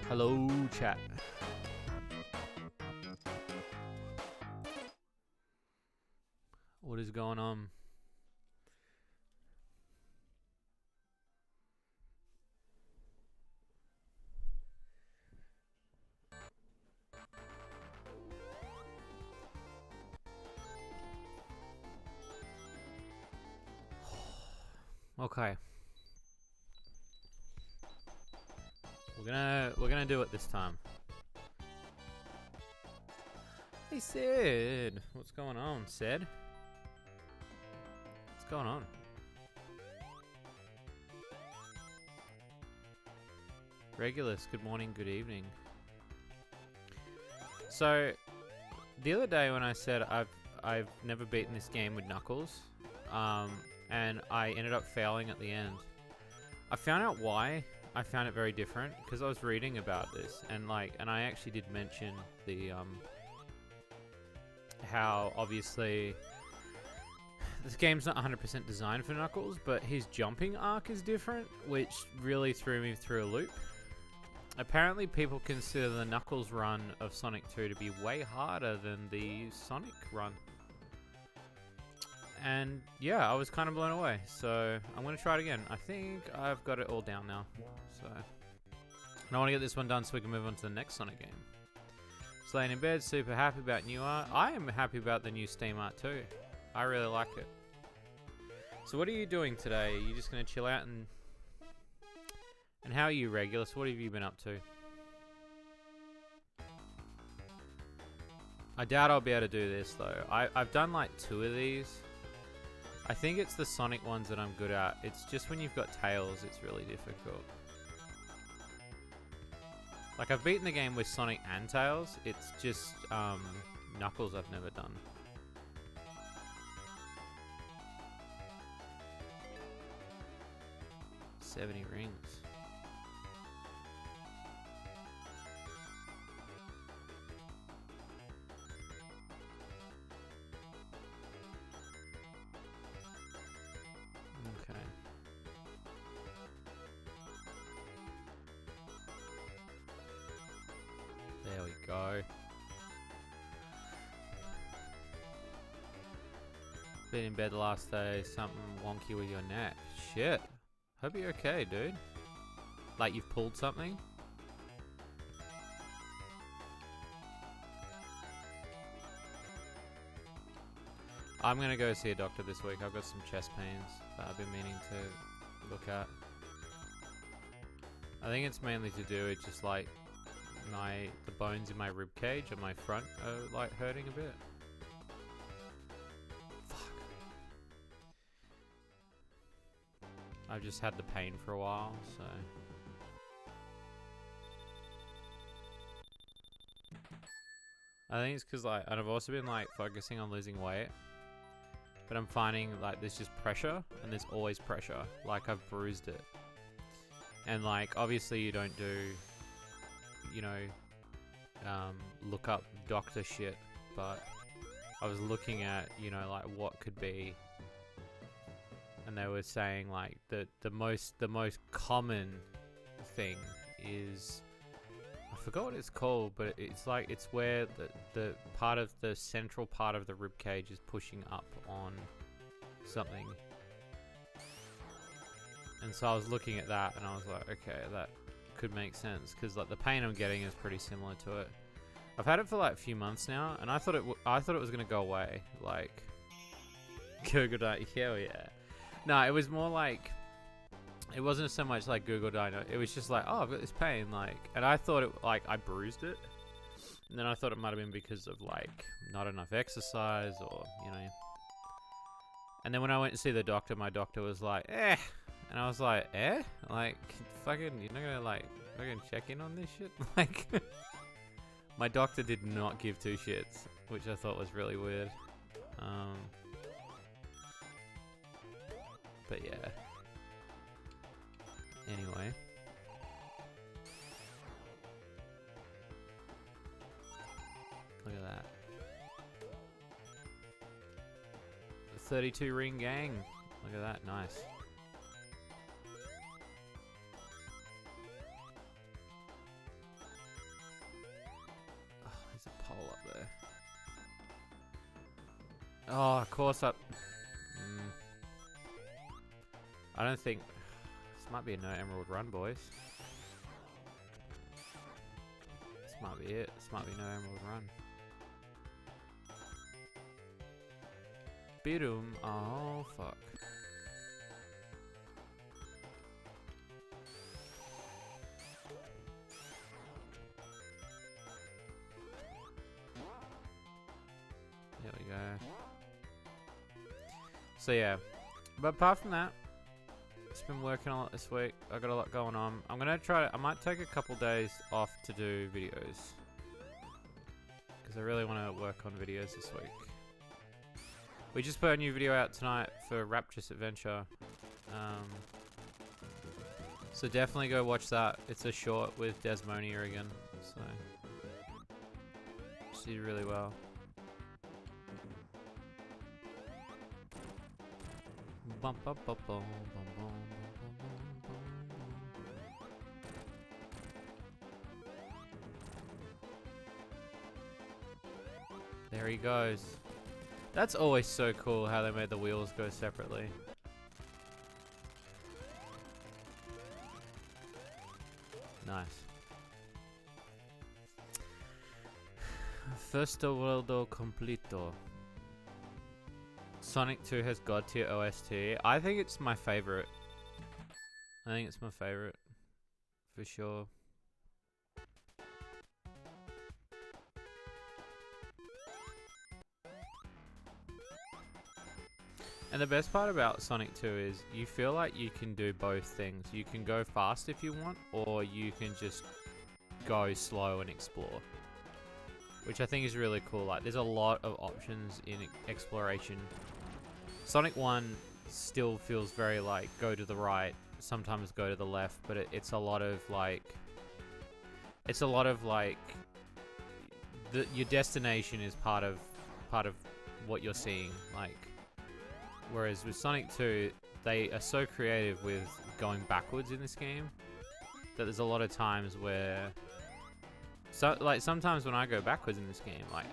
Hello, chat. What is going on? Okay. We're gonna do it this time. Hey Sid, what's going on, Sid? What's going on? Regulus, good morning, good evening. So, the other day when I said I've never beaten this game with Knuckles, and I ended up failing at the end. I found out why. I found it very different because I was reading about this and I actually did mention the how obviously this game's not 100% designed for Knuckles, but his jumping arc is different, which really threw me through a loop. Apparently people consider the Knuckles run of Sonic 2 to be way harder than the Sonic run. And yeah, I was kind of blown away, so I'm going to try it again. I think I've got it all down now, so I want to get this one done so we can move on to the next Sonic game. Just laying in bed, super happy about new art. I am happy about the new Steam art too. I really like it. So what are you doing today? Are you just going to chill out and how are you, Regulus? What have you been up to? I doubt I'll be able to do this though. I've done like 2 of these. I think it's the Sonic ones that I'm good at. It's just when you've got Tails, it's really difficult. Like, I've beaten the game with Sonic and Tails. It's just Knuckles I've never done. $70 rings. Okay. There we go. Been in bed the last day, something wonky with your neck. Shit. Hope you're okay, dude. Like you've pulled something? I'm gonna go see a doctor this week. I've got some chest pains that I've been meaning to look at. I think it's mainly to do with just like the bones in my rib cage on my front are like hurting a bit. Fuck. I've just had the pain for a while, so. I think it's because and I've also been like focusing on losing weight. But I'm finding like there's just pressure and there's always pressure. Like I've bruised it. And like obviously you don't do, you know, look up doctor shit, but I was looking at, you know, like what could be, and they were saying like the most common thing is, I forgot what it's called, but it's like it's where the part of the central part of the rib cage is pushing up on something. And so I was looking at that and I was like, okay, that could make sense because like the pain I'm getting is pretty similar to it. I've had it for like a few months now, and I thought it was gonna go away. Like, Google Dino, hell yeah. No, it was more like, it wasn't so much like Google Dino. It was just like, oh, I've got this pain, like, and I thought it like I bruised it, and then I thought it might have been because of like not enough exercise or you know. And then when I went to see the doctor, my doctor was like, eh. And I was like, eh? Like, fucking, you're not gonna, like, fucking check in on this shit? Like, my doctor did not give 2 shits, which I thought was really weird. But yeah. Anyway. Look at that. The 32 ring gang. Look at that, nice. Oh, of course I... I don't think... This might be a no emerald run, boys. This might be it. This might be no emerald run. Bidum. Oh, fuck. There we go. So yeah. But apart from that, just been working a lot this week. I got a lot going on. I'm gonna try. I might take a couple days off to do videos because I really want to work on videos this week. We just put a new video out tonight for Rapturous Adventure, so definitely go watch that. It's a short with Desmonia again, so she did really well. Bum, bum, bum, bum, bum, bum. There he goes. That's always so cool how they made the wheels go separately. Nice. Firsto worldo completo. Sonic 2 has God tier OST. I think it's my favorite. I think it's my favorite. For sure. And the best part about Sonic 2 is you feel like you can do both things. You can go fast if you want, or you can just go slow and explore. Which I think is really cool. Like, there's a lot of options in exploration. Sonic 1 still feels very like go to the right, sometimes go to the left, but it's a lot of like... It's a lot of like... your destination is part of what you're seeing. Like... Whereas with Sonic 2, they are so creative with going backwards in this game that there's a lot of times where, like sometimes when I go backwards in this game, like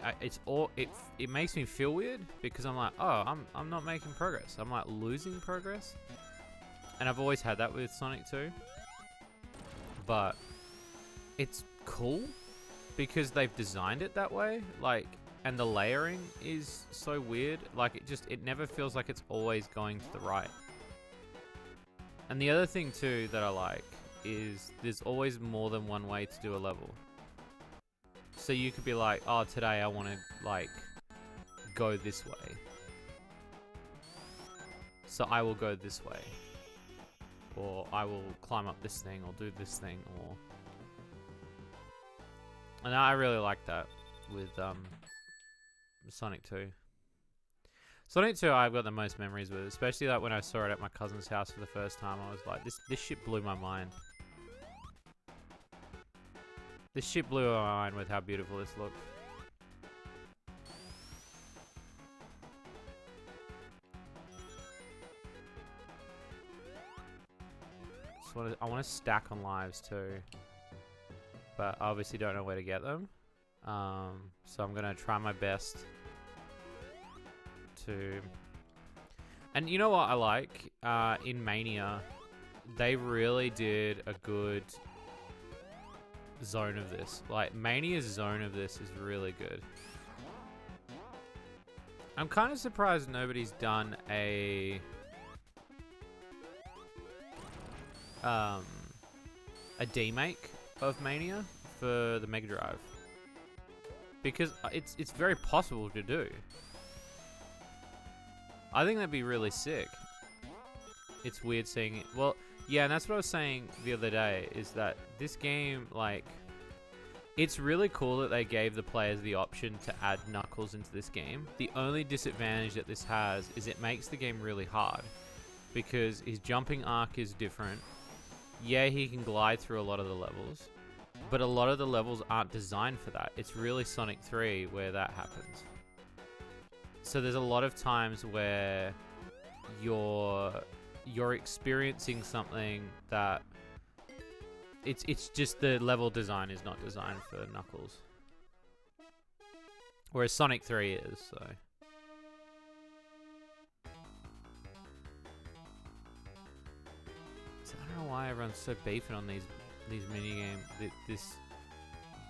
it makes me feel weird because I'm like, oh, I'm not making progress. I'm like losing progress, and I've always had that with Sonic 2. But it's cool because they've designed it that way, like. And the layering is so weird. Like, it never feels like it's always going to the right. And the other thing, too, that I like is there's always more than one way to do a level. So you could be like, oh, today I want to, like, go this way. So I will go this way. Or I will climb up this thing, or do this thing, or... And I really like that with, Sonic 2. Sonic 2 I've got the most memories with, especially like when I saw it at my cousin's house for the first time. I was like, this shit blew my mind. This shit blew my mind with how beautiful this looked. So I want to stack on lives too, but I obviously don't know where to get them. So I'm gonna try my best to... And you know what I like? In Mania, they really did a good zone of this. Like, Mania's zone of this is really good. I'm kind of surprised nobody's done a demake of Mania for the Mega Drive. Because it's very possible to do. I think that'd be really sick. It's weird seeing it. Well, yeah, and that's what I was saying the other day, is that this game, like... It's really cool that they gave the players the option to add Knuckles into this game. The only disadvantage that this has is it makes the game really hard. Because his jumping arc is different. Yeah, he can glide through a lot of the levels. But a lot of the levels aren't designed for that. It's really Sonic 3 where that happens. So there's a lot of times where you're experiencing something that it's just the level design is not designed for Knuckles. Whereas Sonic 3 is, so. I don't know why everyone's so beefing on these mini games. This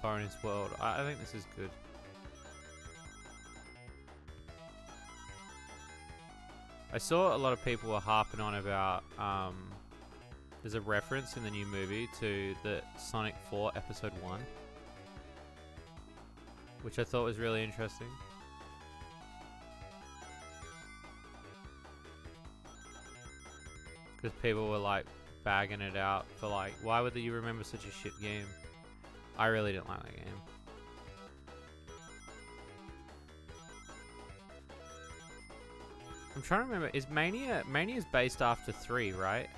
bonus world. I think this is good. I saw a lot of people were harping on about there's a reference in the new movie to the Sonic 4 Episode 1, which I thought was really interesting. Because people were like bagging it out for like, why would you remember such a shit game? I really didn't like that game. I'm trying to remember, is Mania's based after 3, right?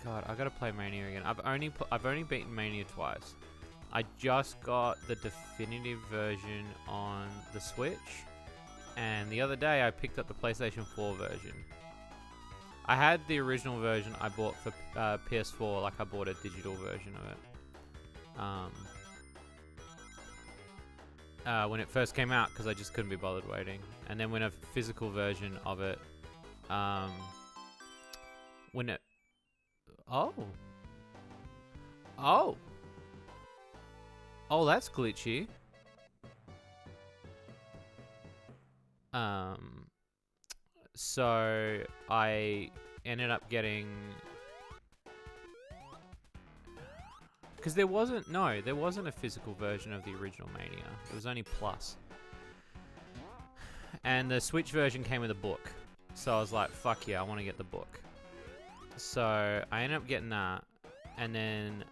God, I gotta play Mania again. I've only beaten Mania twice. I just got the definitive version on the Switch, and the other day I picked up the PlayStation 4 version. I had the original version I bought for PS4, like I bought a digital version of it. When it first came out, because I just couldn't be bothered waiting. And then when a physical version of it, when it, oh, that's glitchy. So I ended up getting, because there wasn't a physical version of the original Mania. It was only Plus. And the Switch version came with a book. So I was like, fuck yeah, I want to get the book. So I ended up getting that. And then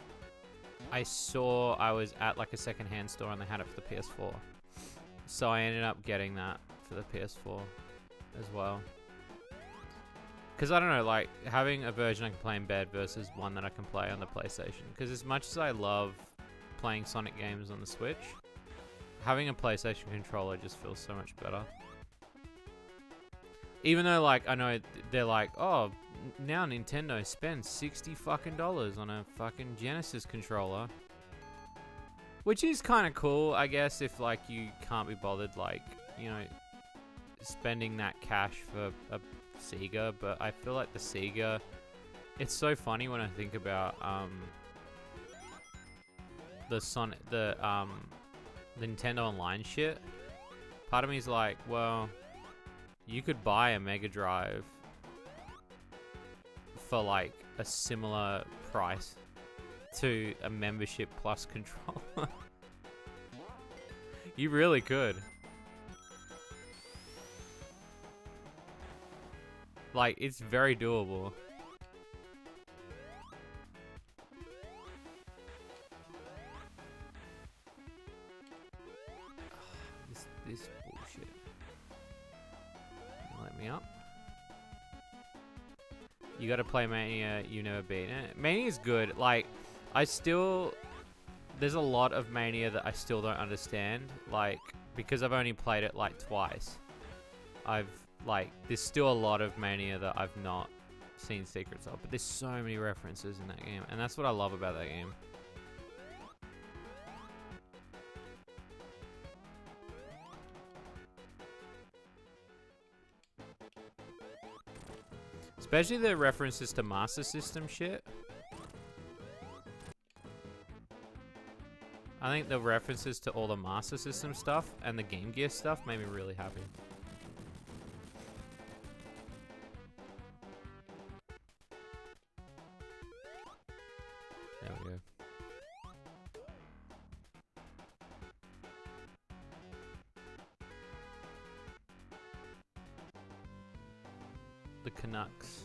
I was at like a secondhand store and they had it for the PS4. So I ended up getting that for the PS4 as well. Because I don't know, like, having a version I can play in bed versus one that I can play on the PlayStation. Because as much as I love playing Sonic games on the Switch, having a PlayStation controller just feels so much better. Even though, like, I know they're like, oh, now Nintendo spends $60 fucking on a fucking Genesis controller. Which is kind of cool, I guess, if, like, you can't be bothered, like, you know, spending that cash for a Sega. But I feel like the Sega, it's so funny when I think about the Nintendo Online shit. Part of me is like, well, you could buy a Mega Drive for like a similar price to a membership plus controller. You really could. Like, it's very doable. This bullshit. Let me up. You gotta play Mania, you never beat it. Mania's good. Like, there's a lot of Mania that I still don't understand. Like, because I've only played it like twice. There's still a lot of Mania that I've not seen secrets of. But there's so many references in that game. And that's what I love about that game. Especially the references to Master System shit. I think the references to all the Master System stuff and the Game Gear stuff made me really happy. There we go. The Canucks.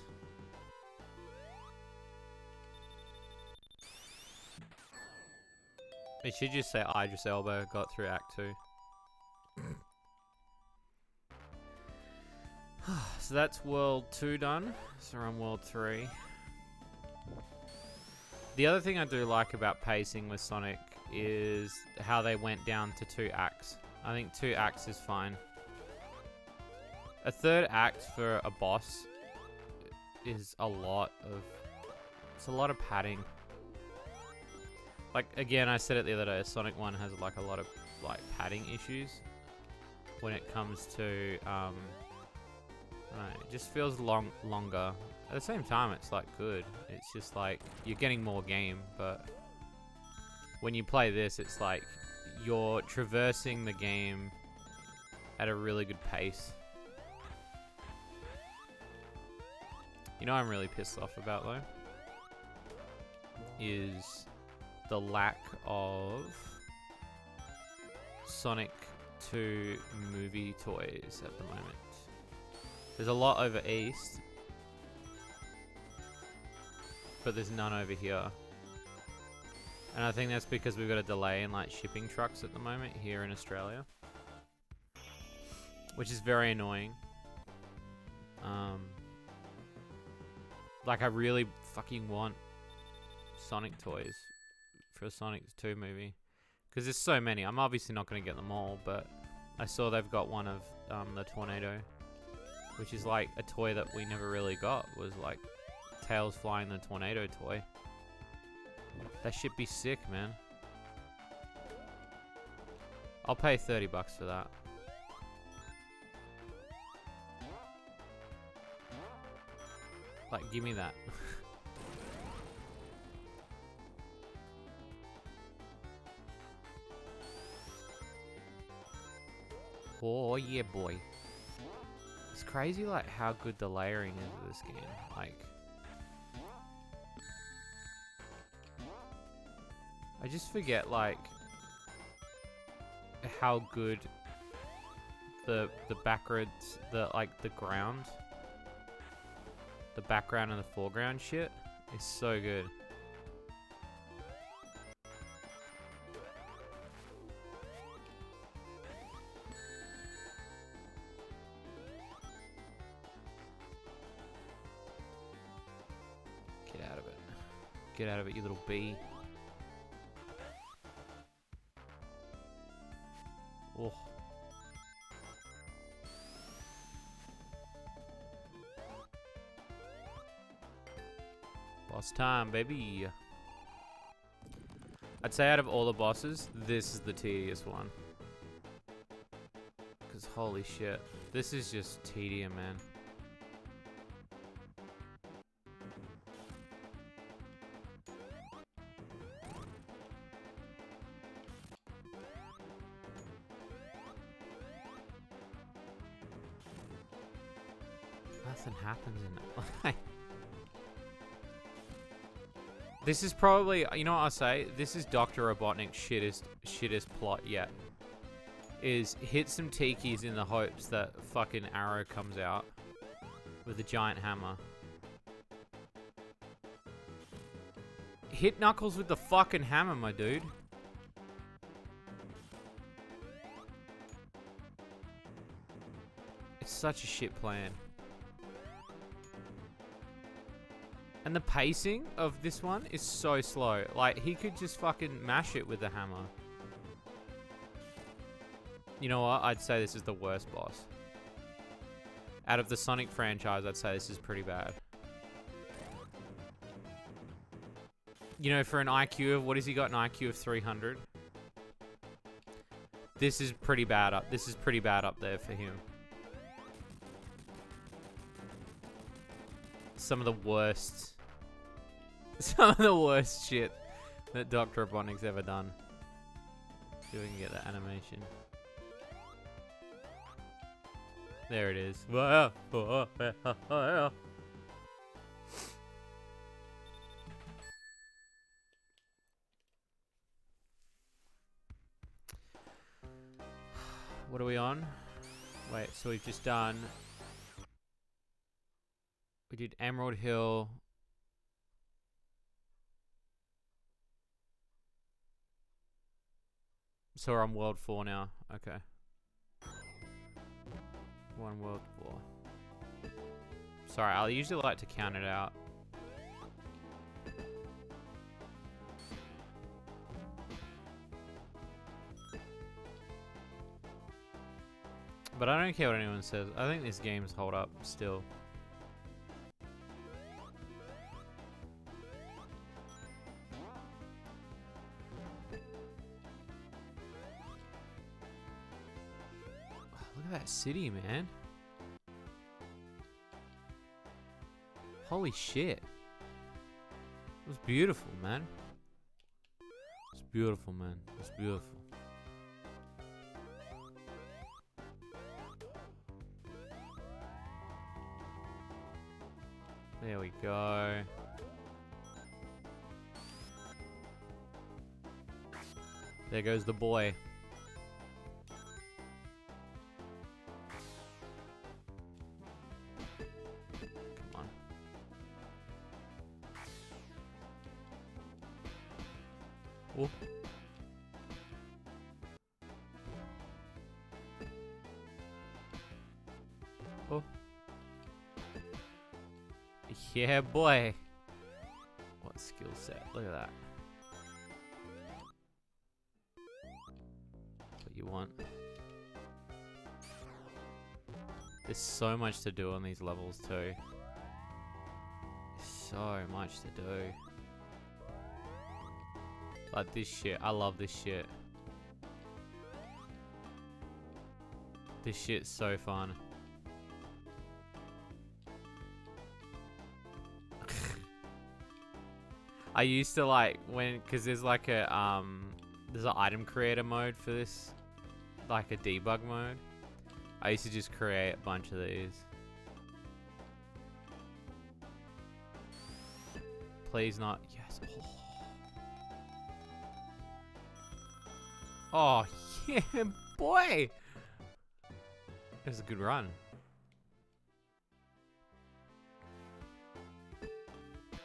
It should just say Idris Elba got through Act 2. So that's World 2 done. So we're on World 3. The other thing I do like about pacing with Sonic is how they went down to 2 acts. I think 2 acts is fine. A 3rd act for a boss is a lot of padding. Like, again, I said it the other day, Sonic 1 has like a lot of like padding issues when it comes to Right, it just feels longer. At the same time, it's like good. It's just like you're getting more game, but when you play this, it's like you're traversing the game at a really good pace. You know what I'm really pissed off about though? Is the lack of Sonic 2 movie toys at the moment. There's a lot over east, but there's none over here. And I think that's because we've got a delay in like shipping trucks at the moment here in Australia, which is very annoying. Like I really fucking want Sonic toys for a Sonic 2 movie, because there's so many. I'm obviously not going to get them all, but I saw they've got one of the Tornado, which is like a toy that we never really got, was like Tails flying the Tornado toy. That shit be sick, man. I'll pay $30 for that. Like, give me that. Oh yeah, boy. It's crazy like how good the layering is of this game. Like, I just forget like how good the backwards, the ground, the background and the foreground shit is so good. Get out of it. Get out of it, you little bee. Oh. Boss time, baby. I'd say out of all the bosses, this is the tedious one. Because holy shit, this is just tedium, man. Nothing happens in it. This is probably, you know what I'll say? This is Dr. Robotnik's shittest plot yet. Is hit some tikis in the hopes that fucking Arrow comes out with a giant hammer. Hit Knuckles with the fucking hammer, my dude. It's such a shit plan. And the pacing of this one is so slow. Like, he could just fucking mash it with the hammer. You know what? I'd say this is the worst boss. Out of the Sonic franchise, I'd say this is pretty bad. You know, for an IQ of, what has he got, an IQ of 300? This is pretty bad up. This is pretty bad up there for him. Some of the worst shit that Dr. Robotnik's ever done. See if we can get that animation. There it is. What are we on? Wait, so we've just done... We did Emerald Hill. So we're on World 4 now. Okay. We're on World 4. Sorry, I usually like to count it out. But I don't care what anyone says. I think these games hold up still. Look at that city, man. Holy shit. It was beautiful, man. It's beautiful, man. It's beautiful. There we go. There goes the boy. Come on. Oh. Oh. Yeah, boy. What skill set? Look at that. That's what you want. There's so much to do on these levels too. So much to do. Like this shit. I love this shit. This shit's so fun. I used to like cause there's like a there's an item creator mode for this, like a debug mode. I used to just create a bunch of these. Please not. Yes. Oh yeah, boy. It was a good run.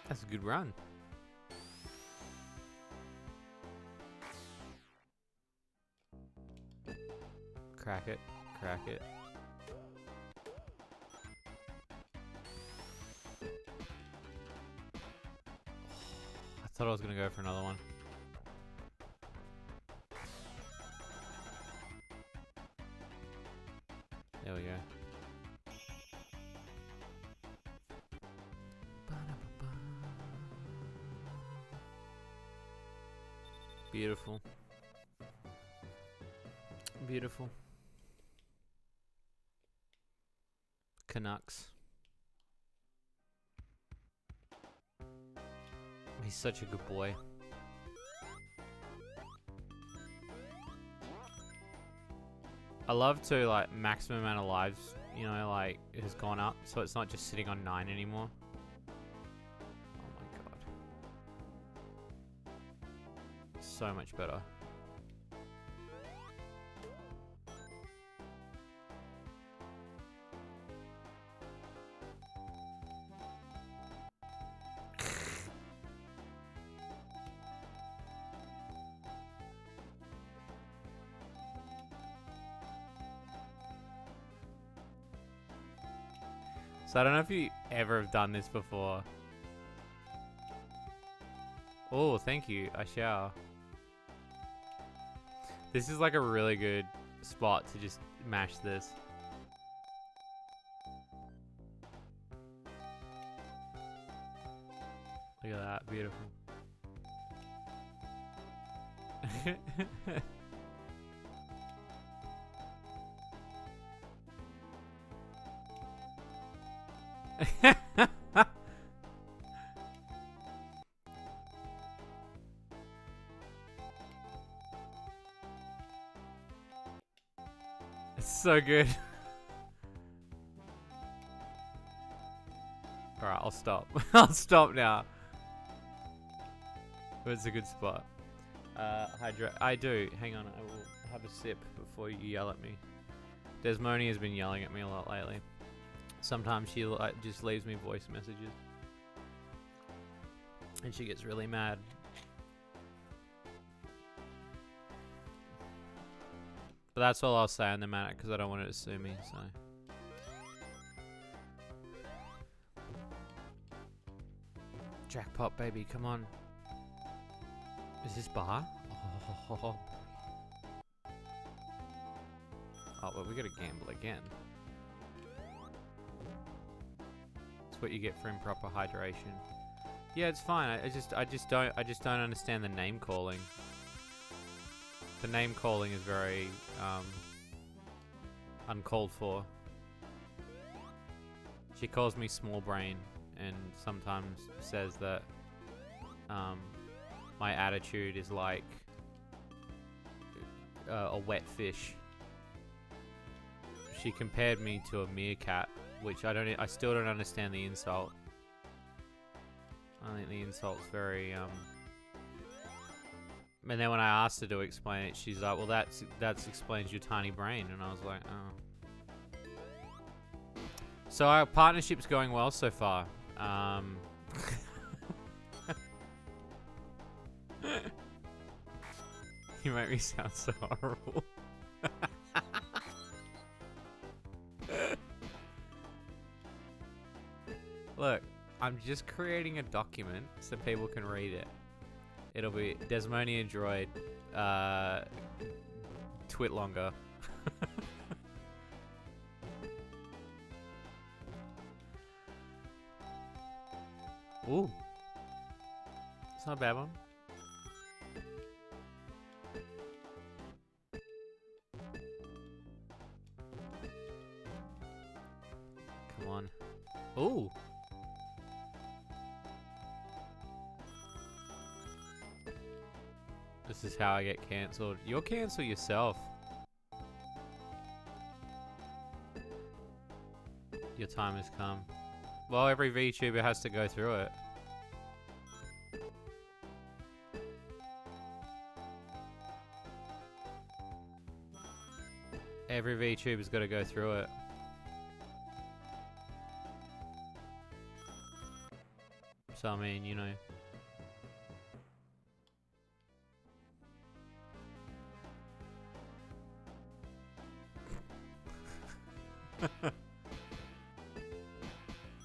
That's a good run. Crack it, crack it. I thought I was gonna go for another one. There we go. Beautiful. Beautiful. Canucks. He's such a good boy. I love to like maximum amount of lives, you know, like it has gone up, so it's not just sitting on 9 anymore. Oh my god. So much better. So I don't know if you ever have done this before. Oh, thank you. I shall. This is like a really good spot to just mash this. Look at that. Beautiful. It's so good. Alright, I'll stop. I'll stop now. But it's a good spot. Hydra. I do. Hang on, I will have a sip before you yell at me. Desmoni has been yelling at me a lot lately. Sometimes she just leaves me voice messages. And she gets really mad. But that's all I'll say on the matter because I don't want her to sue me, so. Jackpot, baby, come on. Is this bar? Oh, well, we gotta gamble again. That's what you get for improper hydration. Yeah, it's fine. I just don't understand the name calling. The name calling is very uncalled for. She calls me small brain, and sometimes says that my attitude is like a wet fish. She compared me to a meerkat, which I still don't understand the insult. I think the insult's very and then when I asked her to explain it, she's like, well, that explains your tiny brain. And I was like, oh. So our partnership's going well so far. You make me sound so horrible. Look, I'm just creating a document so people can read it. It'll be Desmonian Droid, twit longer. Ooh. It's not a bad one. Come on. Ooh. This is how I get cancelled. You'll cancel yourself. Your time has come. Well, every VTuber has to go through it. Every VTuber's got to go through it. So, I mean, you know.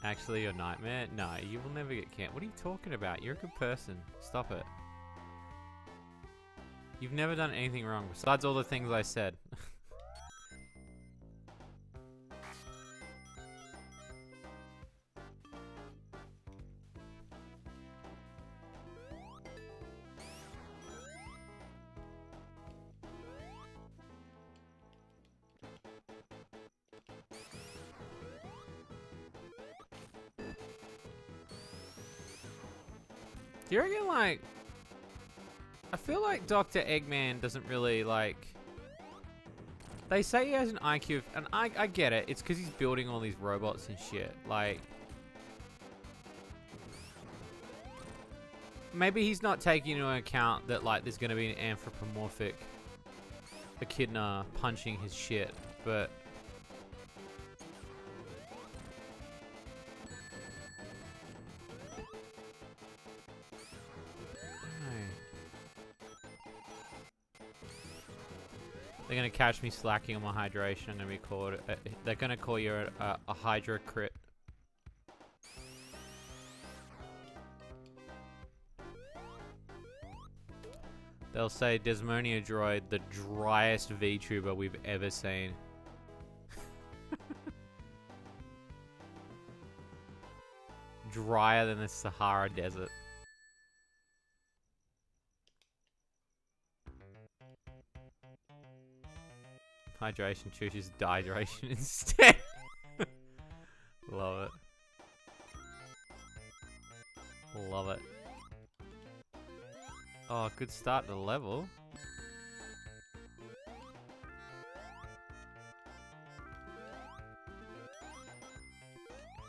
Actually, your nightmare? No, you will never get cancelled. What are you talking about? You're a good person. Stop it. You've never done anything wrong besides all the things I said. Do you reckon, like... I feel like Dr. Eggman doesn't really, like... They say he has an IQ of... And I get it. It's because he's building all these robots and shit. Like... Maybe he's not taking into account that, like, there's going to be an anthropomorphic echidna punching his shit. But... They're gonna catch me slacking on my hydration. I'm gonna be called. They're gonna call you a Hydra crit. They'll say Desmonia Droid, the driest VTuber we've ever seen. Drier than the Sahara Desert. Hydration, chooses dehydration instead. Love it. Love it. Oh, good start to the level.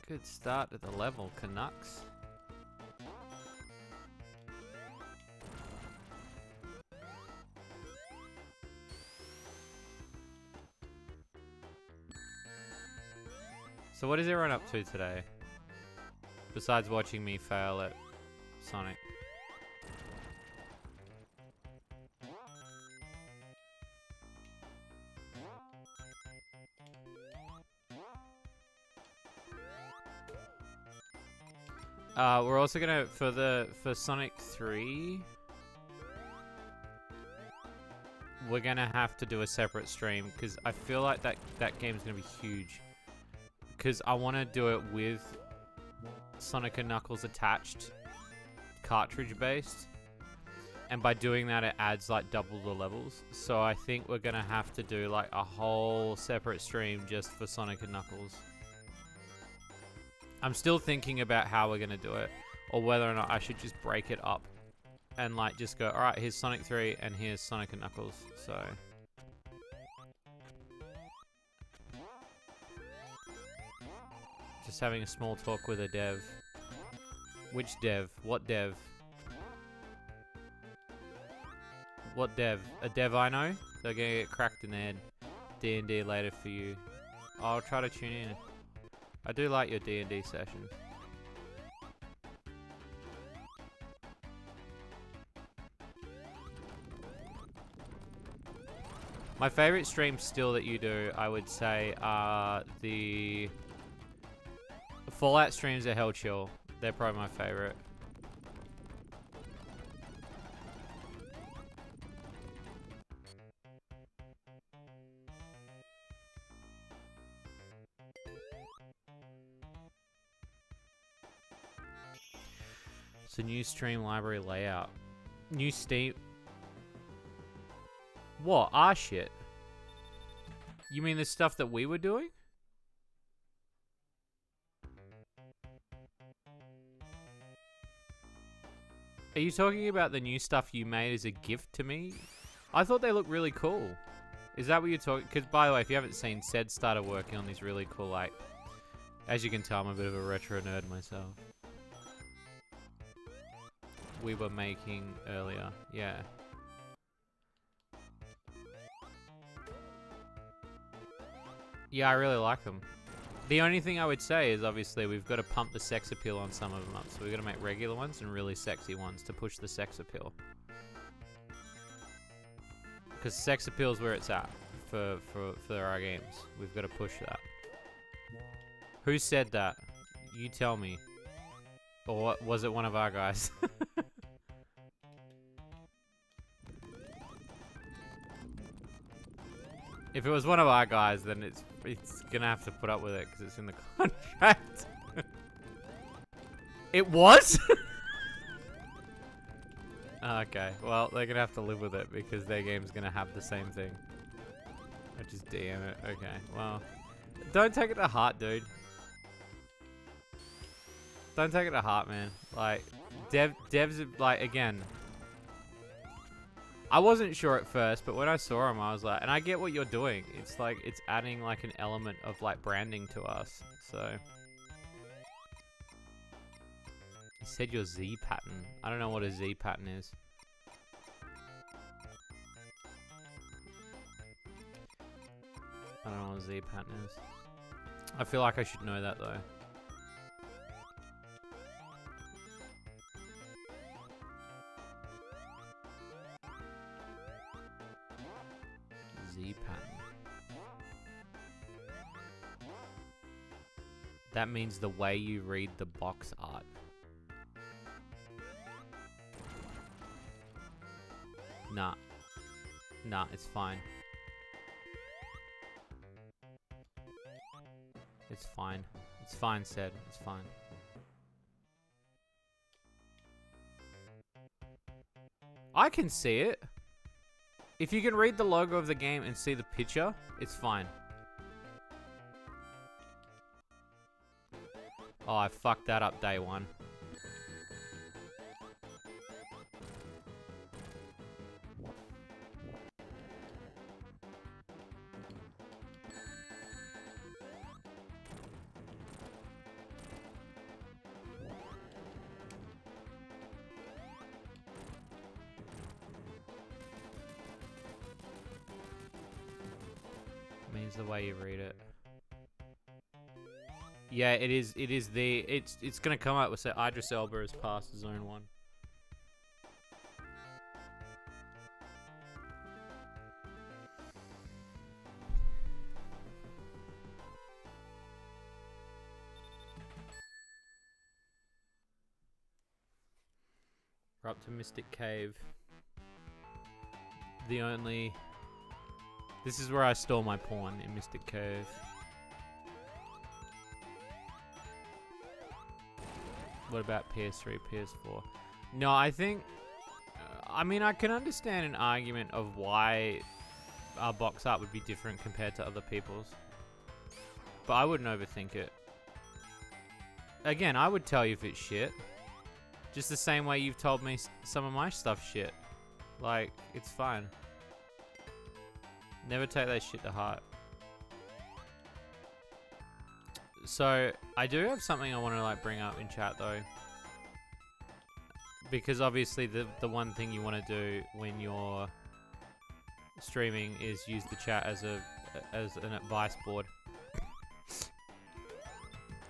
Good start to the level, Canucks. So what is everyone up to today? Besides watching me fail at Sonic. We're also gonna for Sonic 3, we're gonna have to do a separate stream because I feel like that game's gonna be huge. Because I want to do it with Sonic and Knuckles attached, cartridge based, and by doing that it adds like double the levels. So I think we're gonna have to do like a whole separate stream just for Sonic and Knuckles. I'm still thinking about how we're gonna do it, or whether or not I should just break it up and like just go, all right, here's Sonic 3 and here's Sonic and Knuckles. So just having a small talk with a dev. Which dev? What dev? What dev? A dev I know? They're gonna get cracked in their head. D&D later for you. I'll try to tune in. I do like your D&D sessions. My favorite streams still that you do, I would say, are the Fallout streams are hell chill. They're probably my favorite. So new stream library layout. New Steam. What? Our shit? You mean the stuff that we were doing? Are you talking about the new stuff you made as a gift to me? I thought they looked really cool. Is that what you're talking? Because by the way, if you haven't seen, Sed started working on these really cool, like, as you can tell, I'm a bit of a retro nerd myself. We were making earlier, yeah. Yeah, I really like them. The only thing I would say is obviously we've got to pump the sex appeal on some of them up. So we've got to make regular ones and really sexy ones to push the sex appeal. Because sex appeal is where it's at for our games. We've got to push that. Who said that? You tell me. Or what, was it one of our guys? If it was one of our guys, then it's gonna have to put up with it because it's in the contract. It was? Okay, well, they're gonna have to live with it because their game's gonna have the same thing. I just DM it. Okay, well, don't take it to heart, dude. Don't take it to heart, man. Like, devs, like, again, I wasn't sure at first, but when I saw him, I was like, and I get what you're doing. It's like, it's adding like an element of like branding to us. So, you said your Z pattern. I don't know what a Z pattern is. I don't know what a Z pattern is. I feel like I should know that though. Z pattern. That means the way you read the box art. Nah. Nah, it's fine. It's fine. It's fine, Sed. It's fine. I can see it. If you can read the logo of the game and see the picture, it's fine. Oh, I fucked that up day one. Means the way you read it. Yeah, it is the it's gonna come out with say Idris Elba has passed zone 1. We're up to Mystic Cave. This is where I store my porn, in Mystic Cave. What about PS3, PS4? No, I think... I mean, I can understand an argument of why our box art would be different compared to other people's. But I wouldn't overthink it. again, I would tell you if it's shit. Just the same way you've told me some of my stuff shit. Like, it's fine. Never take that shit to heart. So, I do have something I want to like bring up in chat though. Because obviously the one thing you want to do when you're streaming is use the chat as an advice board.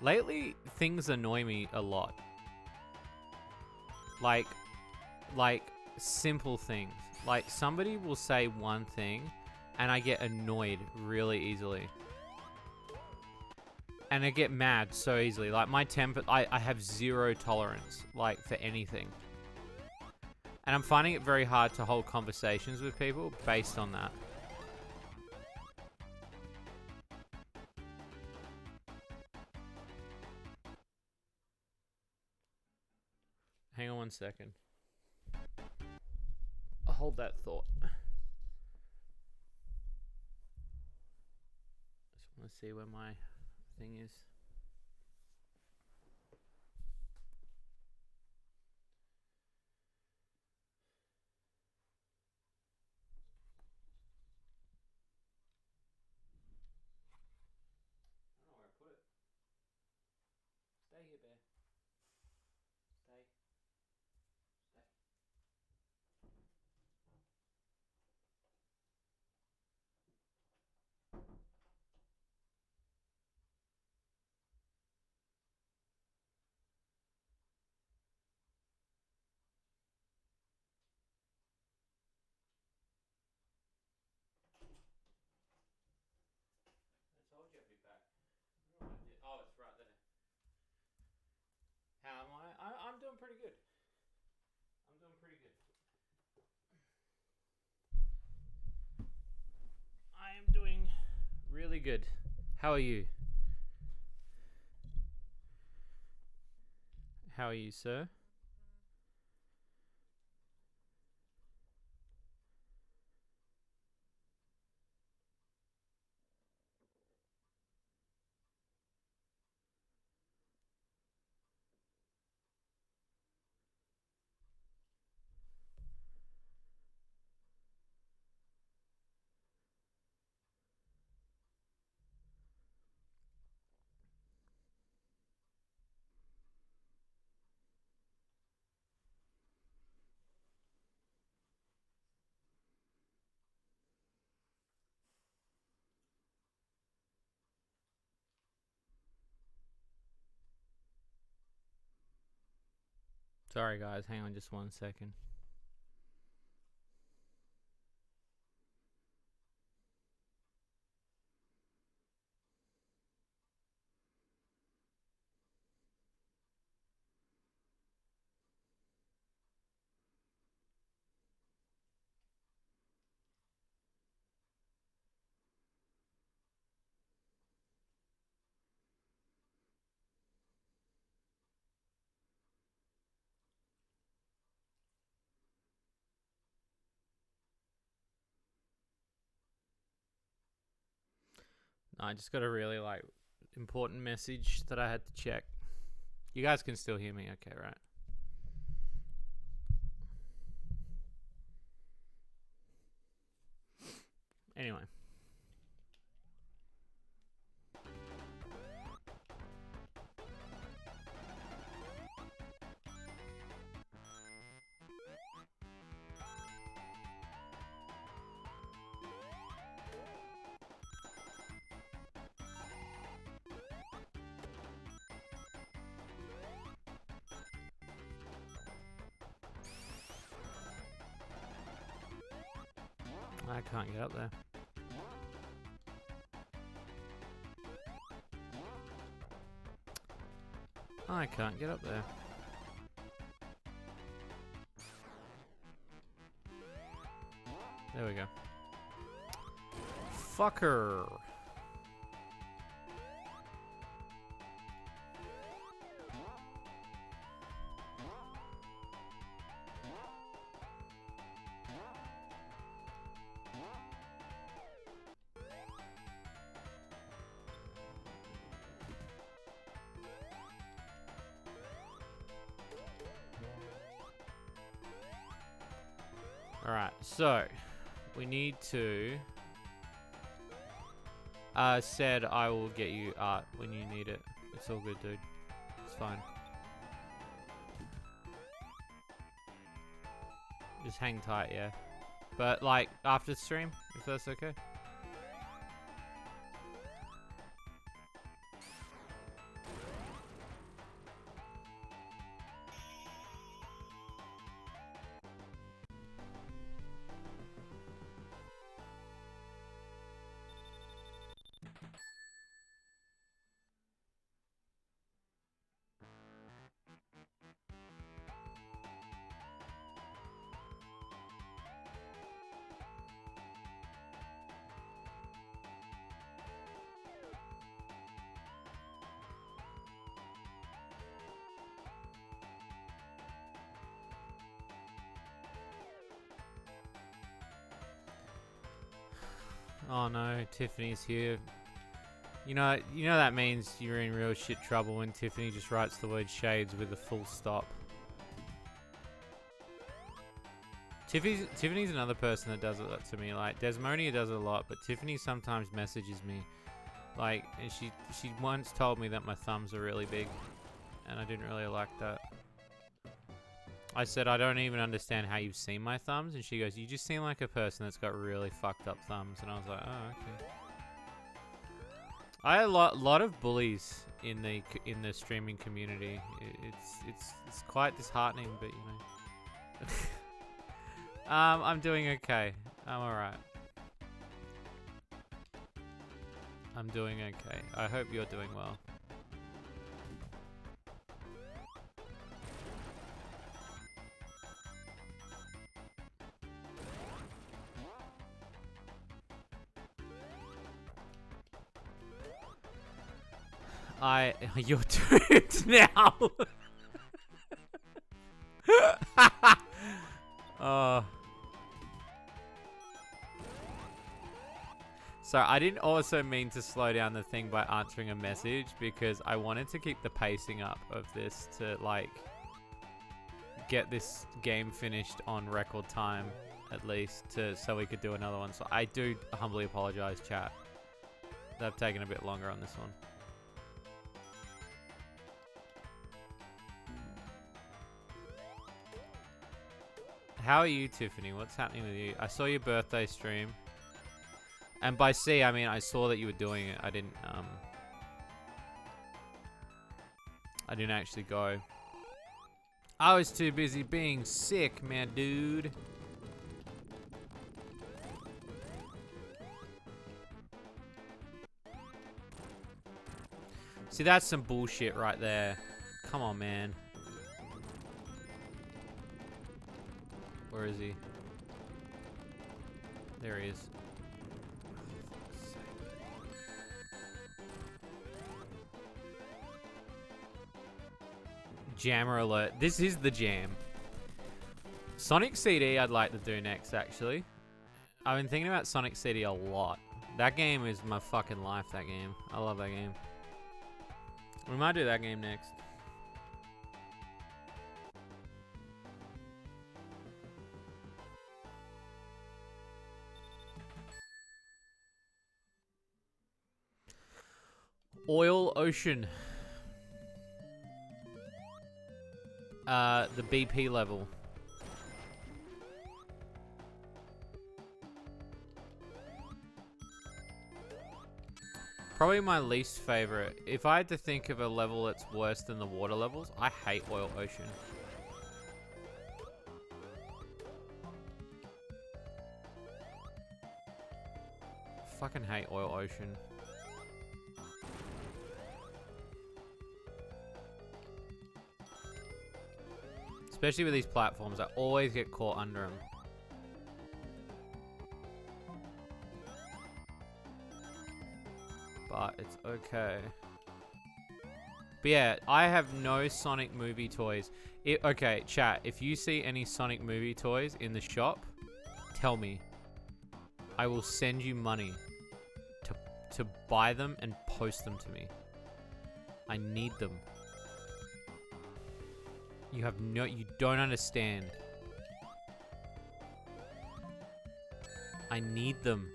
Lately, things annoy me a lot. Like simple things. Like somebody will say one thing and I get annoyed really easily. And I get mad so easily. Like my temper, I have zero tolerance like for anything. And I'm finding it very hard to hold conversations with people based on that. Hang on one second. I'll hold that thought. Just want to see where my thing is. I don't know where I put it. Stay here, bear. Stay. I told you I'd be back. I don't know what I did. Oh, it's right there. How am I? I'm doing pretty good. I'm doing pretty good. I am doing really good. How are you? How are you, sir? Sorry, guys. Hang on just 1 second. I just got a really like important message that I had to check. You guys can still hear me, okay, right? Anyway. I can't get up there. I can't get up there. There we go. Fucker. Alright, so we need to said I will get you art when you need it. It's all good, dude. It's fine. Just hang tight, yeah. But like after the stream, if that's okay. Oh no, Tiffany's here. You know that means you're in real shit trouble when Tiffany just writes the word shades with a full stop. Tiffany's another person that does it to me. Like Desmonia does it a lot, but Tiffany sometimes messages me, like, and she once told me that my thumbs are really big, and I didn't really like that. I said, I don't even understand how you've seen my thumbs. And she goes, you just seem like a person that's got really fucked up thumbs. And I was like, oh, okay. I had a lot of bullies in the streaming community. It's quite disheartening, but you know. I'm doing okay. I'm alright. I'm doing okay. I hope you're doing well. You're doomed now. Oh. So I didn't also mean to slow down the thing by answering a message because I wanted to keep the pacing up of this to like get this game finished on record time at least so we could do another one. So I do humbly apologize, chat. They've taken a bit longer on this one. How are you, Tiffany? What's happening with you? I saw your birthday stream. And by see, I mean I saw that you were doing it. I didn't actually go. I was too busy being sick, man, dude. See, that's some bullshit right there. Come on, man. Where is he? There he is. Jammer alert. This is the jam. Sonic CD I'd like to do next, actually. I've been thinking about Sonic CD a lot. That game is my fucking life, that game. I love that game. We might do that game next. Oil Ocean. The BP level. Probably my least favorite. If I had to think of a level that's worse than the water levels, I hate Oil Ocean. Fucking hate Oil Ocean. Especially with these platforms, I always get caught under them. But it's okay. But yeah, I have no Sonic movie toys. Okay, chat, if you see any Sonic movie toys in the shop, tell me. I will send you money to buy them and post them to me. I need them. You don't understand. I need them.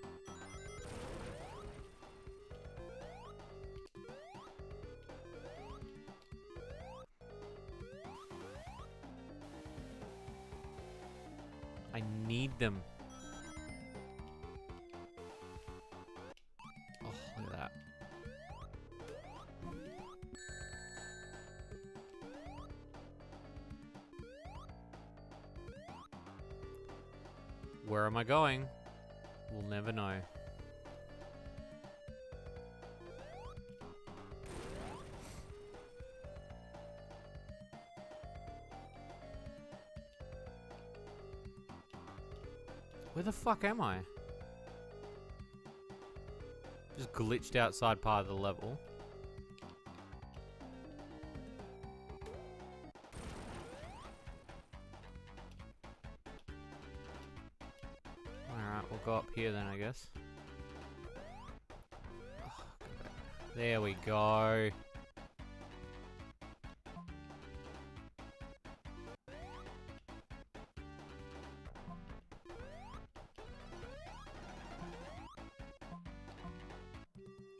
I need them. Oh, look at that. Where am I going? We'll never know. Where the fuck am I? Just glitched outside part of the level. Alright, we'll go up here then, I guess. Oh, there we go.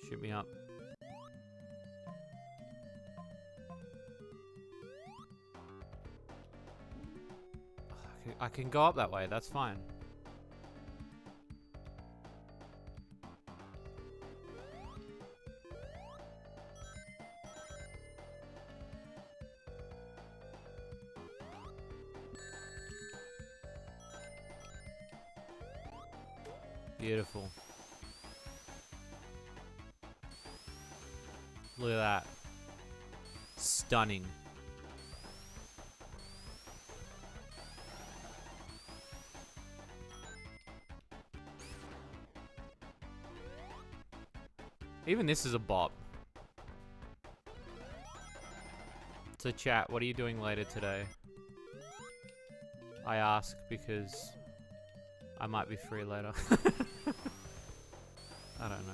Shoot me up. I can go up that way, that's fine. Beautiful. Look at that. Stunning. Even this is a bop. So chat, what are you doing later today? I ask because I might be free later. I don't know.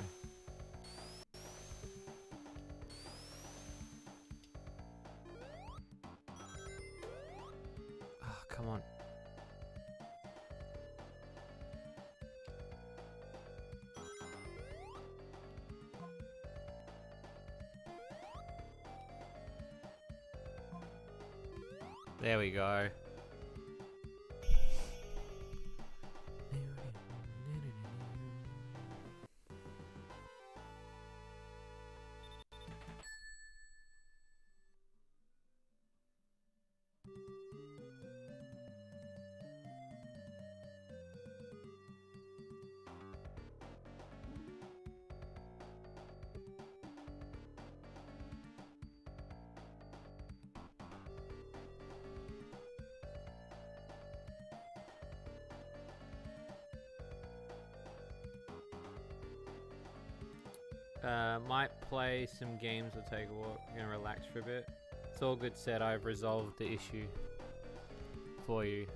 Oh, come on. There we go. Might play some games or take a walk. I'm gonna relax for a bit. It's all good said. I've resolved the issue for you.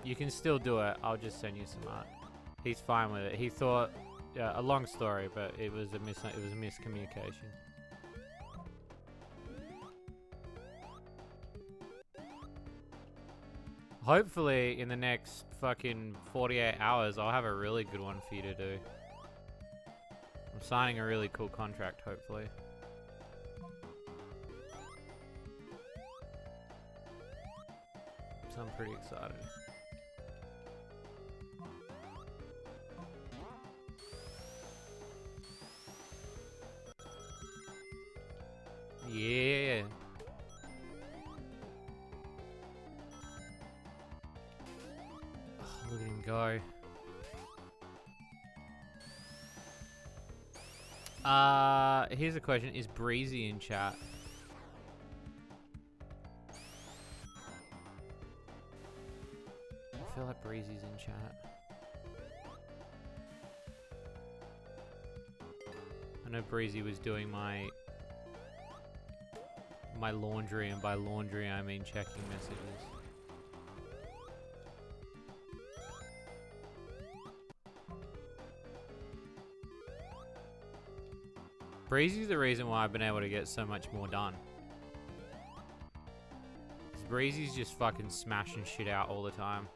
You can still do it. I'll just send you some art. He's fine with it. He thought, yeah, a long story, but it was a miscommunication. Hopefully, in the next fucking 48 hours, I'll have a really good one for you to do. I'm signing a really cool contract, hopefully. So I'm pretty excited. Yeah. Look at him go. Here's a question. Is Breezy in chat? I feel like Breezy's in chat. I know Breezy was doing my laundry, and by laundry I mean checking messages. Breezy's the reason why I've been able to get so much more done. Breezy's just fucking smashing shit out all the time.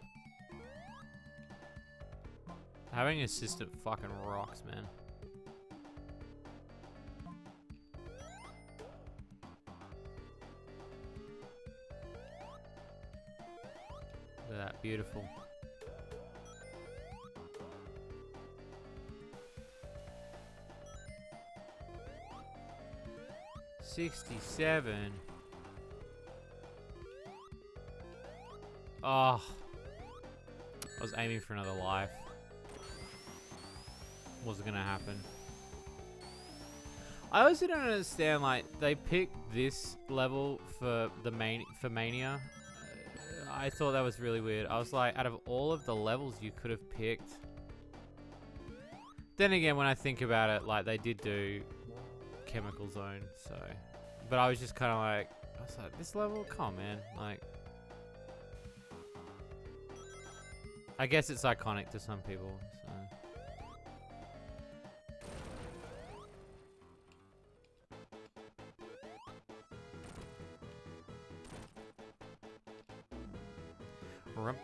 Having an assistant fucking rocks, man. Look at that, beautiful. $67. Oh, I was aiming for another life. Wasn't gonna happen. I also don't understand, like, they picked this level for the Mania. I thought that was really weird. I was like, out of all of the levels you could have picked. Then again, when I think about it, like, they did do Chemical Zone, so. But I was just kind of like, I was like, this level? Come on, man. Like, I guess it's iconic to some people, so. And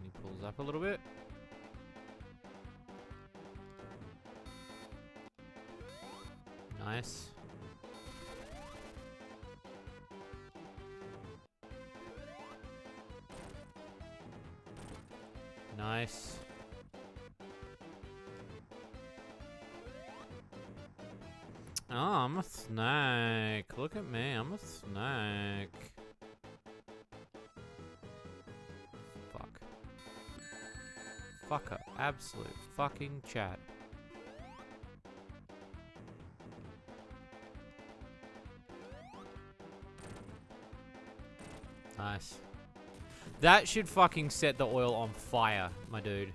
he pulls up a little bit. Nice. Nice. Oh, I'm a snake. Look at me, I'm a snake. Fuck. Fucker. Absolute fucking chat. Nice. That should fucking set the oil on fire, my dude.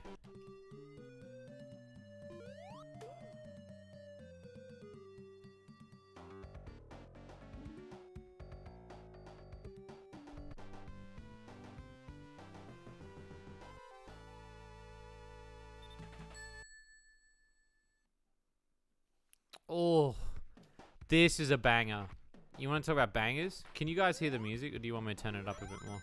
Oh, this is a banger. You want to talk about bangers? Can you guys hear the music, or do you want me to turn it up a bit more?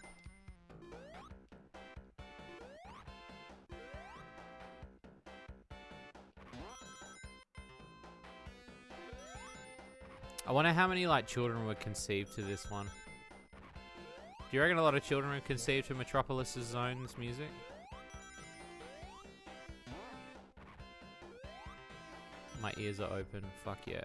I wonder how many, like, children were conceived to this one. Do you reckon a lot of children were conceived to Metropolis's Zone's music? My ears are open. Fuck yeah.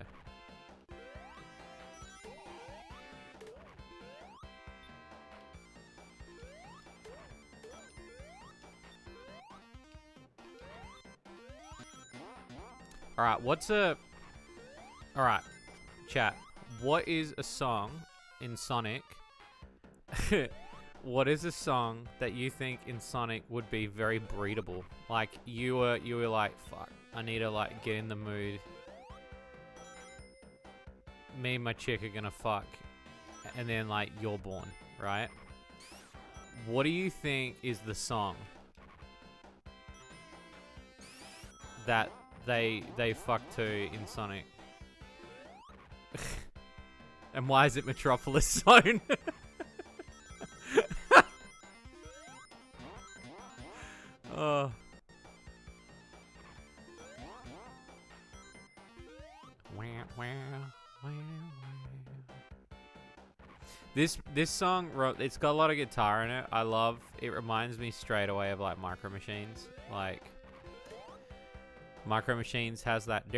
Alright, Alright, chat. What is a song in Sonic? What is a song that you think in Sonic would be very breedable? Like, you were like, fuck, I need to, like, get in the mood. Me and my chick are gonna fuck. And then, like, you're born, right? What do you think is the song that they fuck to in Sonic? And why is it Metropolis Zone? Oh. This song, it's got a lot of guitar in it. I love. It reminds me straight away of, like, Micro Machines. Like, Micro Machines has that.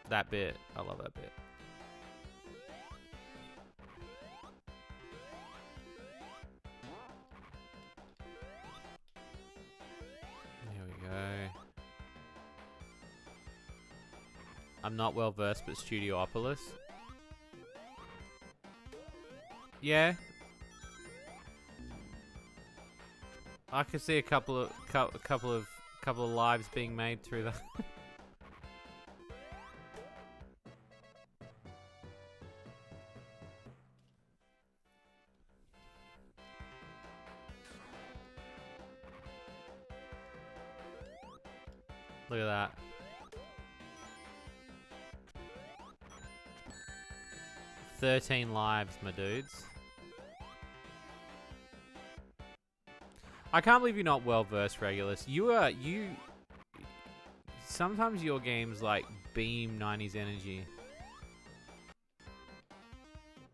That bit. I love that bit. Here we go. I'm not well versed, but Studiopolis. Yeah. I could see a couple of lives being made through that. Look at that. "13 lives, my dudes." I can't believe you're not well-versed, Regulus. You... Sometimes your games, like, beam 90s energy.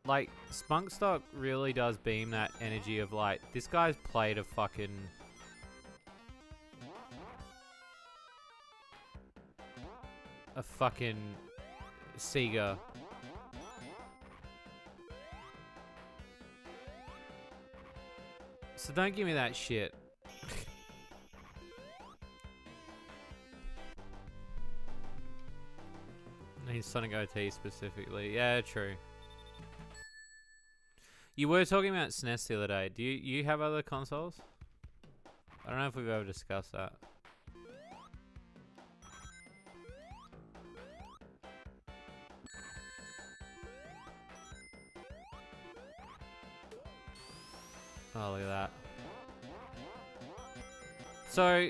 Like, Spunkstock really does beam that energy of, like, this guy's played a fucking... a fucking Sega. So don't give me that shit. I mean Sonic OT specifically. Yeah, true. You were talking about SNES the other day. Do you have other consoles? I don't know if we've ever discussed that. Oh, look at that. So,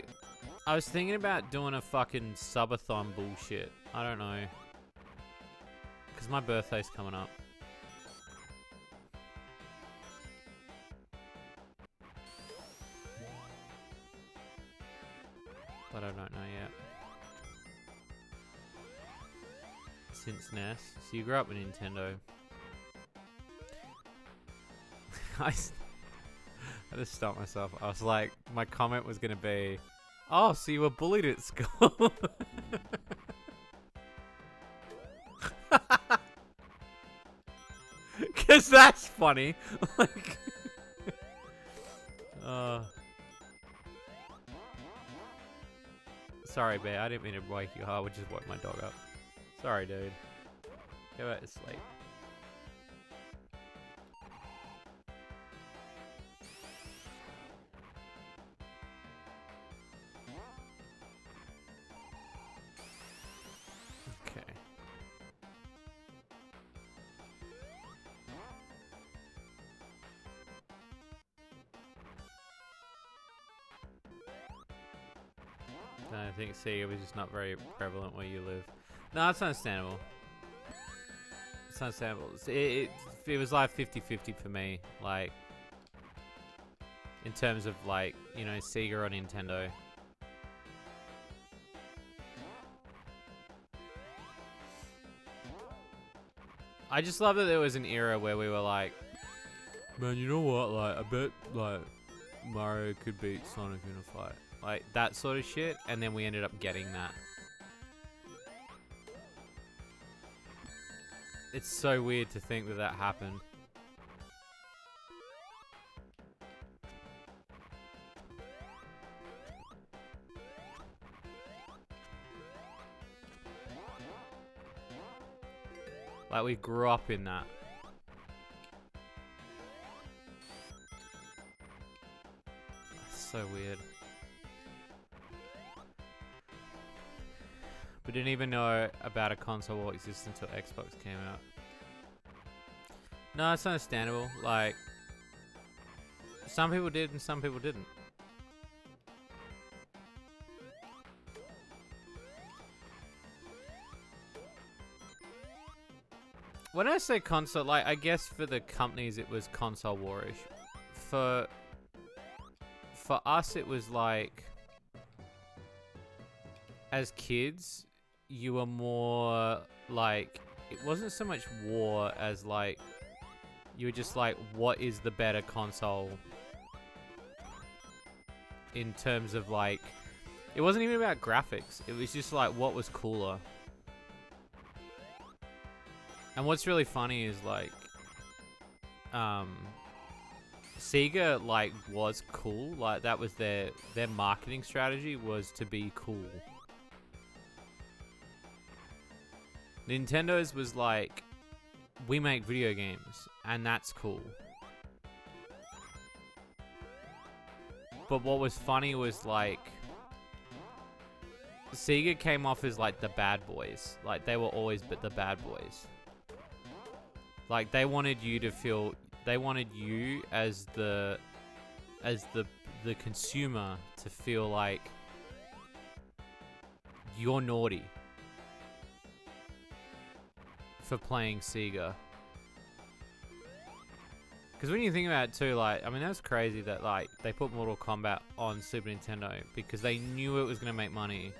I was thinking about doing a fucking subathon bullshit. I don't know. Because my birthday's coming up. But I don't know yet. Since NES. So you grew up with Nintendo. I just stopped myself. I was like, my comment was going to be, oh, so you were bullied at school. Because that's funny. Like, sorry, Bear. I didn't mean to wake you up. I would just woke my dog up. Sorry, dude. Go back to sleep. Okay. I think Sega was just not very prevalent where you live. No, it's understandable. It's understandable. It was like 50-50 for me, like, in terms of, like, you know, Sega or Nintendo. I just love that there was an era where we were like, man, you know what, like, I bet, like, Mario could beat Sonic in a fight. Like, that sort of shit, and then we ended up getting that. It's so weird to think that that happened. Like, we grew up in that. That's so weird. We didn't even know about a console war existed until Xbox came out. No, it's understandable. Like, some people did and some people didn't. When I say console, like, I guess for the companies it was console warish. For us it was like, as kids, you were more like, it wasn't so much war as like, you were just like, what is the better console? In terms of like, it wasn't even about graphics. It was just like, what was cooler? And what's really funny is like, Sega like was cool. Like that was their marketing strategy was to be cool. Nintendo's was like, we make video games, and that's cool. But what was funny was like, Sega came off as like the bad boys. Like they were always but the bad boys. Like they wanted you to feel, they wanted you as the consumer to feel like you're naughty for playing Sega. Because when you think about it too, like, I mean, that's crazy that, like, they put Mortal Kombat on Super Nintendo because they knew it was going to make money.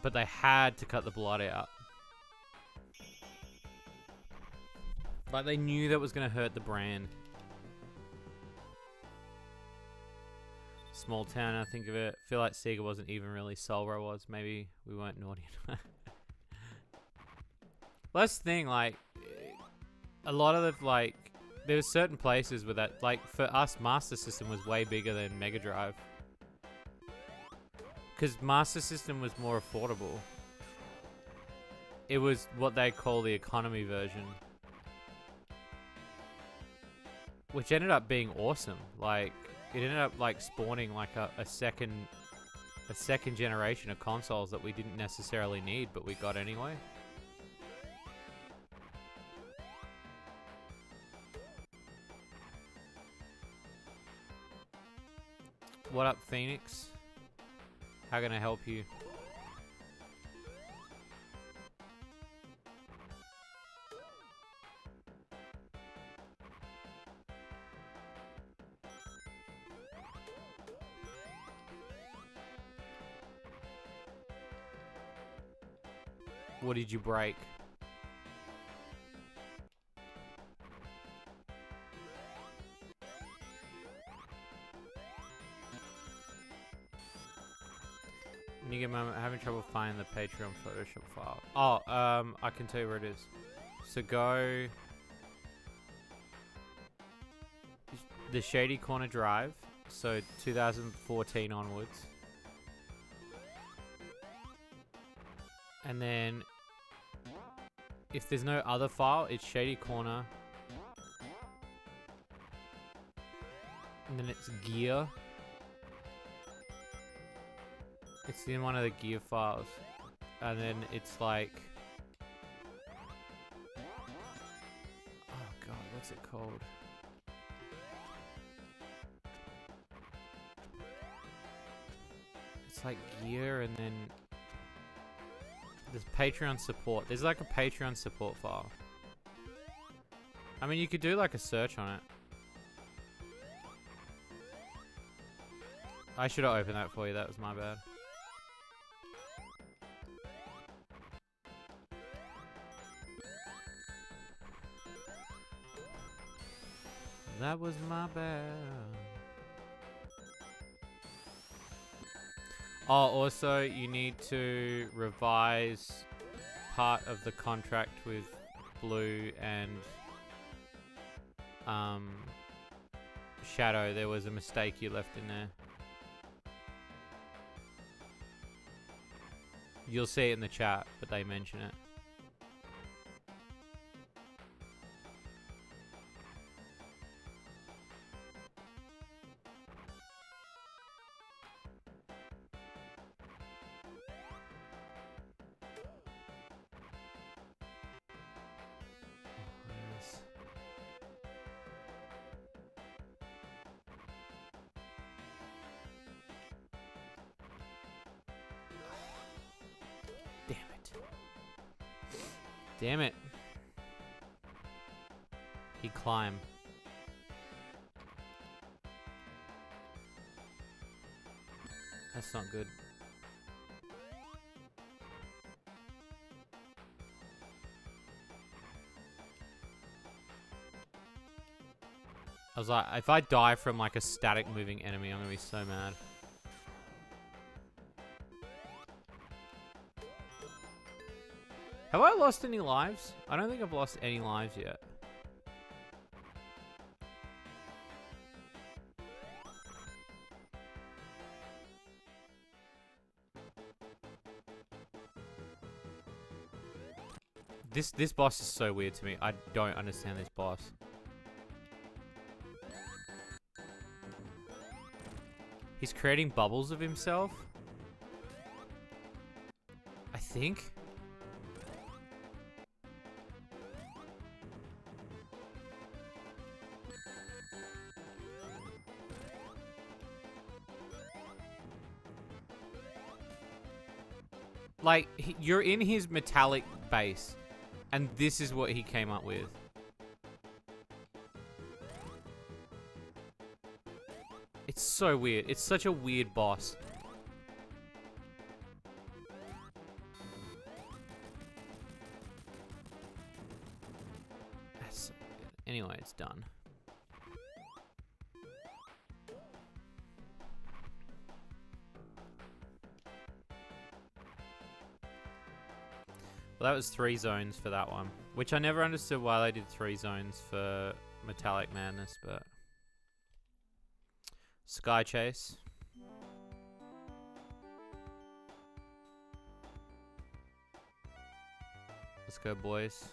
But they had to cut the blood out. Like, they knew that was going to hurt the brand. Small town, I think of it. I feel like Sega wasn't even really sold where I was. Maybe we weren't naughty enough. Well, that's the thing, like, a lot of the, like, there were certain places where that, like, for us, Master System was way bigger than Mega Drive. Because Master System was more affordable. It was what they call the economy version. Which ended up being awesome. Like, it ended up, like, spawning, like, a second generation of consoles that we didn't necessarily need, but we got anyway. What up, Phoenix? How can I help you? What did you break? When you get a moment, having trouble finding the Patreon Photoshop file. Oh, I can tell you where it is. So go the Shady Corner Drive. So 2014 onwards. And then if there's no other file, it's Shady Corner. And then it's gear. It's in one of the gear files. And then it's like... Oh god, what's it called? It's like gear and then... There's Patreon support. There's like a Patreon support file. I mean, you could do like a search on it. I should have opened that for you. That was my bad. That was my bad. Oh, also, you need to revise part of the contract with Blue and Shadow. There was a mistake you left in there. You'll see it in the chat, but they mention it. Damn it. He climbed. That's not good. I was like, if I die from like a static moving enemy, I'm gonna be so mad. Have I lost any lives? I don't think I've lost any lives yet. This boss is so weird to me. I don't understand this boss. He's creating bubbles of himself. I think. Like, you're in his metallic base, and this is what he came up with. It's so weird. It's such a weird boss. That's so weird. Anyway, it's done. Well, that was 3 zones for that one, which I never understood why they did 3 zones for Metallic Madness, but... Sky Chase. Let's go, boys.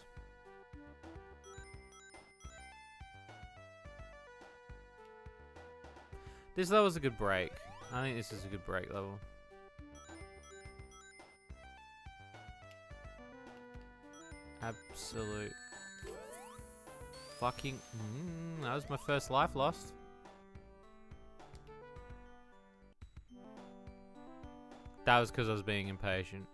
This level's a good break. I think this is a good break level. Absolute fucking... that was my first life lost. That was because I was being impatient.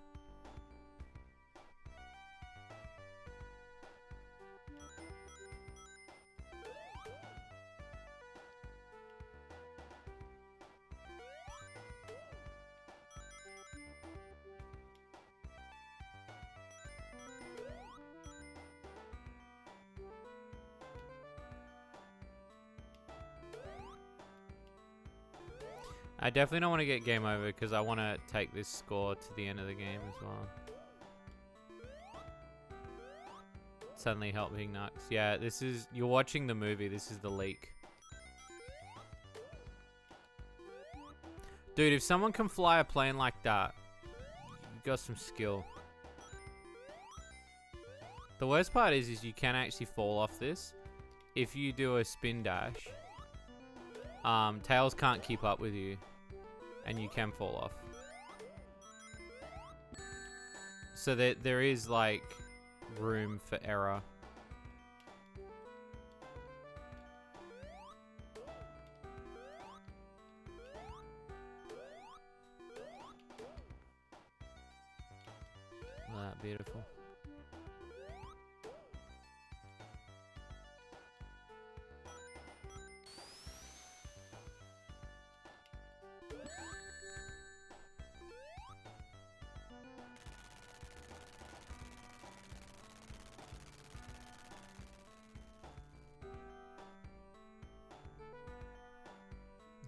I definitely don't want to get game over because I want to take this score to the end of the game as well. Suddenly helping Nux. Yeah, this is... You're watching the movie. This is the leak. Dude, if someone can fly a plane like that, you got some skill. The worst part is you can actually fall off this. If you do a spin dash, Tails can't keep up with you. And you can fall off. So there is like room for error. That beautiful.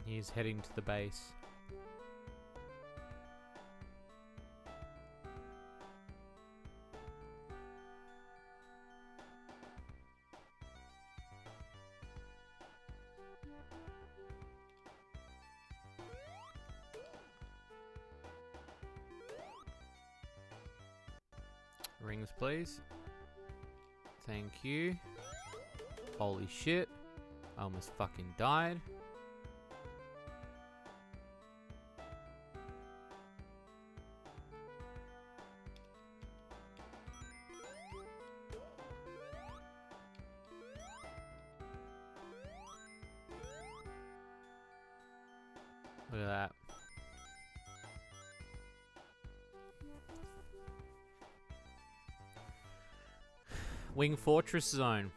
He's heading to the base. Rings, please. Thank you. Holy shit. I almost fucking died. Look at that. Wing Fortress Zone.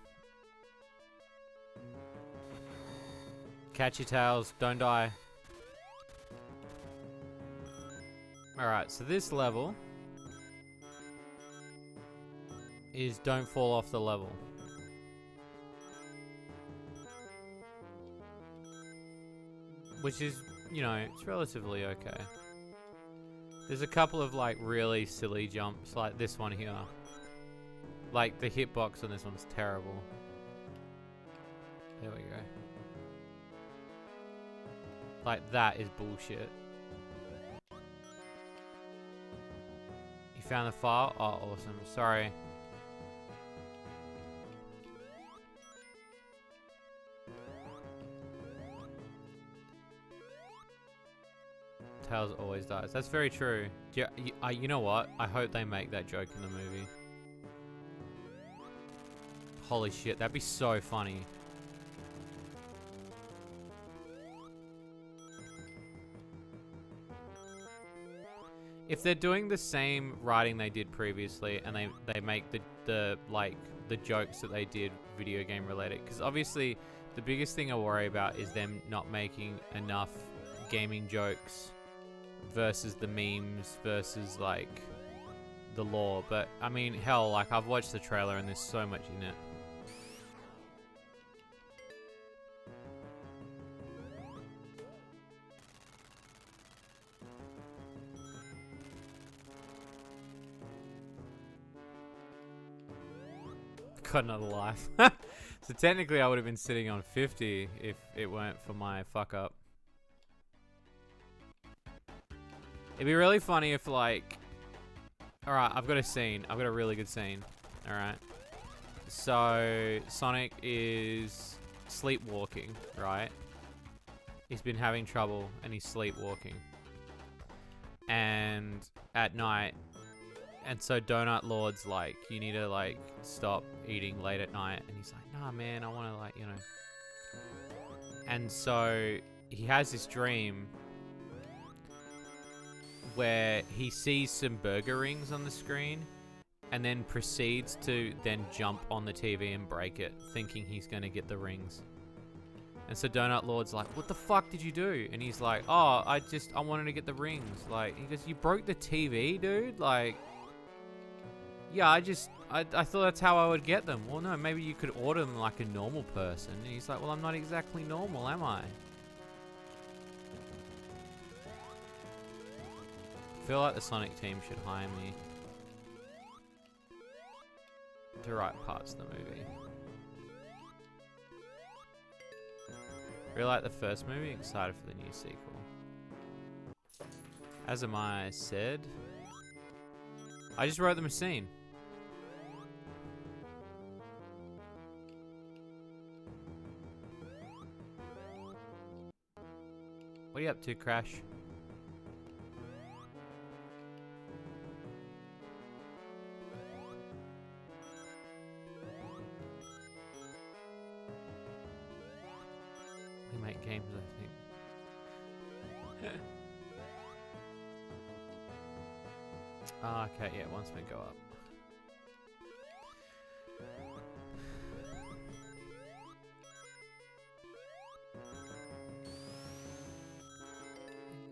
Catch your tails, don't die. Alright, so this level is don't fall off the level. Which is, you know, it's relatively okay. There's a couple of like really silly jumps, like this one here. Like the hitbox on this one's terrible. There we go. Like that is bullshit. You found the file? Oh, awesome. Sorry. Tails always dies. That's very true. You know what? I hope they make that joke in the movie. Holy shit, that'd be so funny. if they're doing the same writing they did previously, and they make the jokes that they did video game related, because obviously the biggest thing I worry about is them not making enough gaming jokes versus the memes versus like the lore. But I mean, hell, like I've watched the trailer and there's so much in it. Got another life. So technically I would have been sitting on 50 if it weren't for my fuck up. It'd be really funny if like... Alright, I've got a scene. I've got a really good scene. Alright. So Sonic is sleepwalking, right? He's been having trouble and he's sleepwalking. And at night... And so Donut Lord's like, you need to like stop eating late at night. And he's like, nah, man, I want to like, you know. And so he has this dream where he sees some burger rings on the screen and then proceeds to then jump on the TV and break it, thinking he's going to get the rings. And so Donut Lord's like, what the fuck did you do? And he's like, oh, I wanted to get the rings. Like, he goes, you broke the TV, dude? Like... Yeah, I thought that's how I would get them. Well, no, maybe you could order them like a normal person. And he's like, well, I'm not exactly normal, am I? I feel like the Sonic team should hire me to write parts of the movie. Really like the first movie, excited for the new sequel. As am I said. I just wrote them a scene. What are you up to, Crash? We make games, I think. Okay, yeah, once we go up.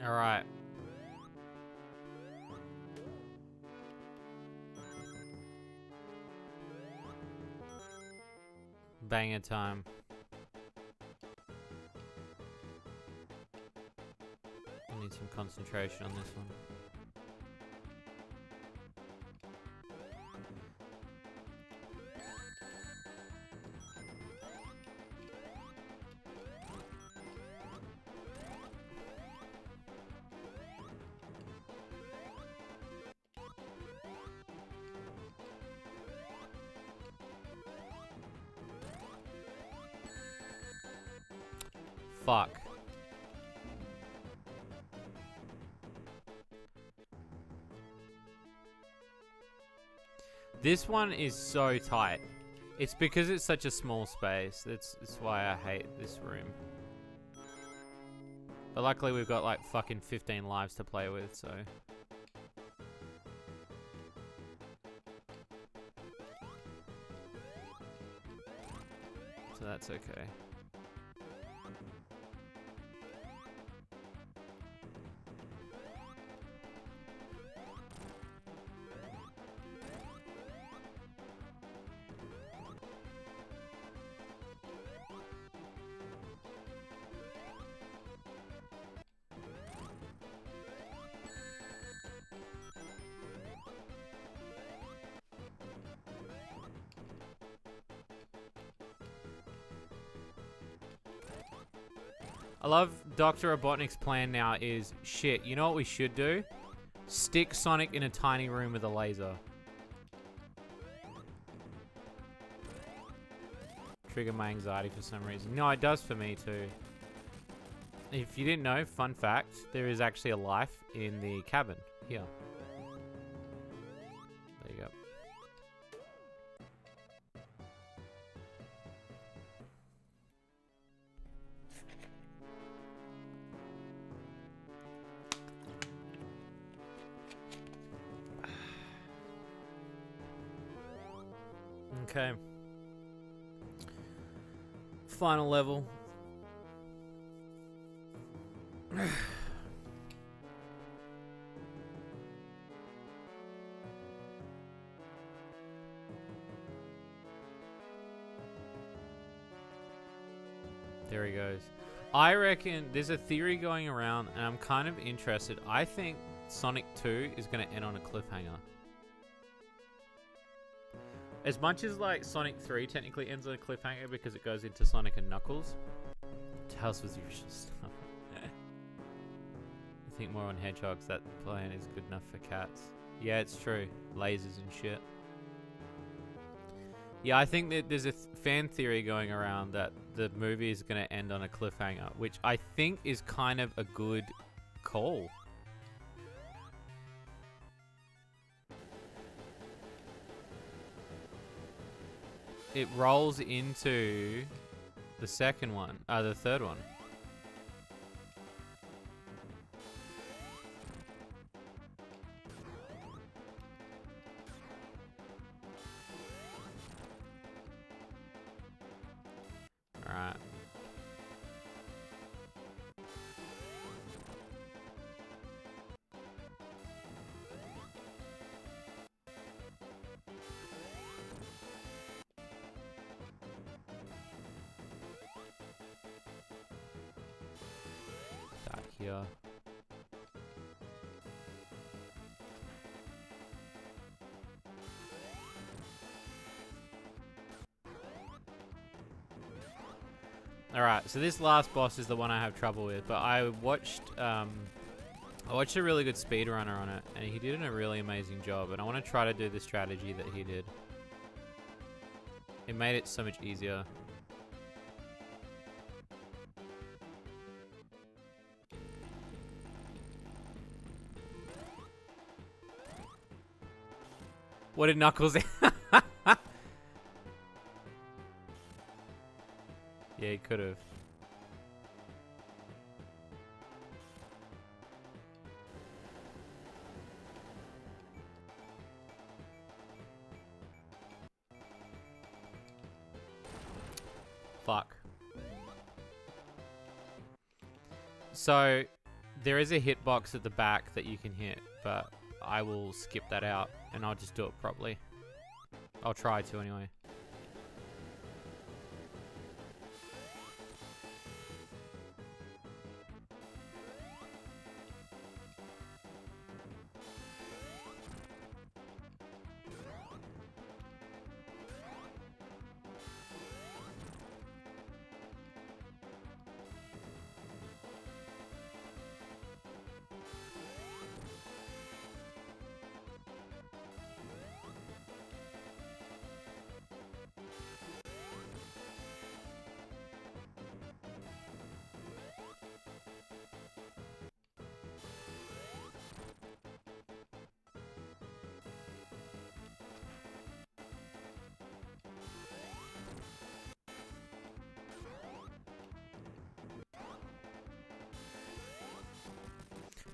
Alright. Banger time. I need some concentration on this one. Fuck. This one is so tight. It's because it's such a small space. That's why I hate this room. But luckily we've got like fucking 15 lives to play with, so... So that's okay. I love Dr. Robotnik's plan now is, shit, you know what we should do? Stick Sonic in a tiny room with a laser. Trigger my anxiety for some reason. No, it does for me too. If you didn't know, fun fact, there is actually a life in the cabin here. There you go. Okay. Final level. There he goes. I reckon there's a theory going around, and I'm kind of interested. I think Sonic 2 is going to end on a cliffhanger. As much as like Sonic 3 technically ends on a cliffhanger because it goes into Sonic and Knuckles. Tells was usual stuff. I think more on Hedgehogs. That plan is good enough for cats. Yeah, it's true. Lasers and shit. Yeah, I think that there's a fan theory going around that the movie is going to end on a cliffhanger, which I think is kind of a good call. It rolls into the second one, the third one. Alright. Back here. Alright, so this last boss is the one I have trouble with, but I watched a really good speedrunner on it, and he did a really amazing job, and I want to try to do the strategy that he did. It made it so much easier. What did Knuckles... Yeah, he could have. Fuck. So, there is a hitbox at the back that you can hit, but I will skip that out and I'll just do it properly. I'll try to anyway.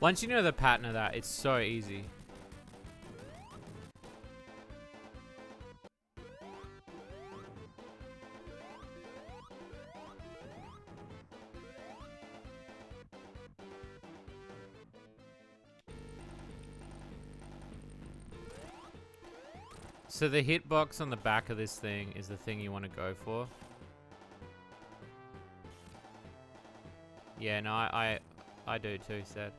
Once you know the pattern of that, it's so easy. So the hitbox on the back of this thing is the thing you want to go for. Yeah, no, I do too, Seth.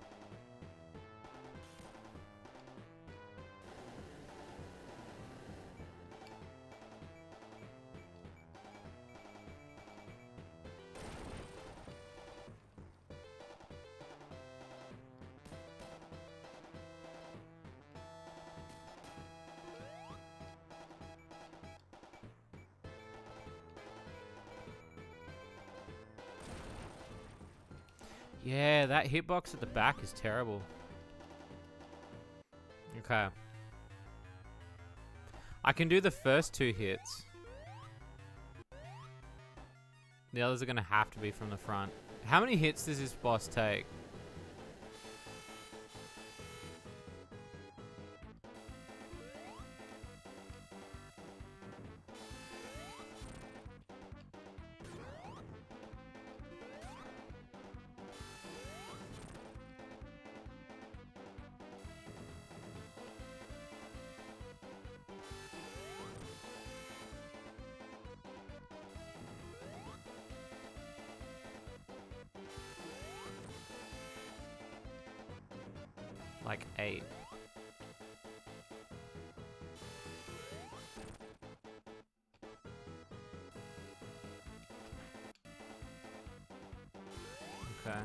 Yeah, that hitbox at the back is terrible. Okay. I can do the first two hits. The others are going to have to be from the front. How many hits does this boss take? Like 8. Okay.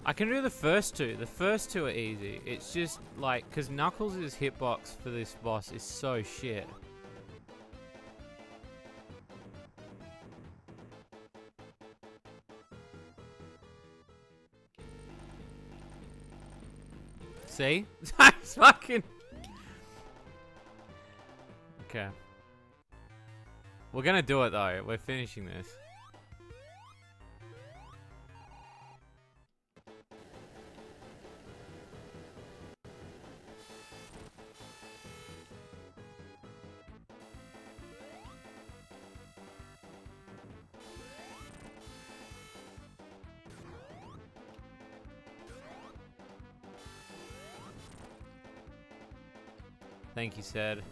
I can do the first two. The first two are easy. It's just like, because Knuckles' hitbox for this boss is so shit. See? I fucking... Okay. We're gonna do it though. We're finishing this. Thank you, Said.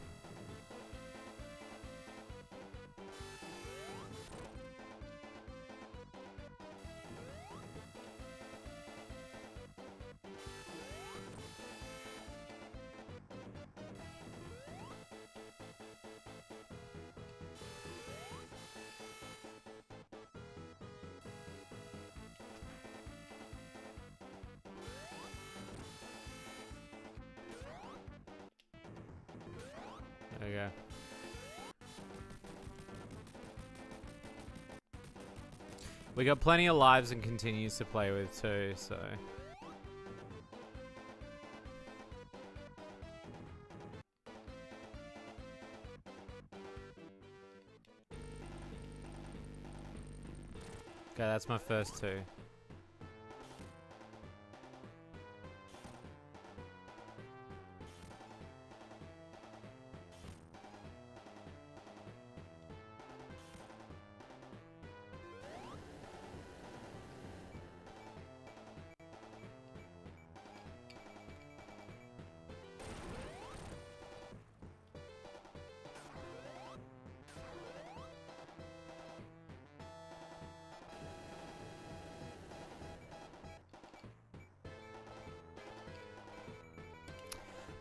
There we go. We got plenty of lives and continues to play with too, so... Okay, that's my first two.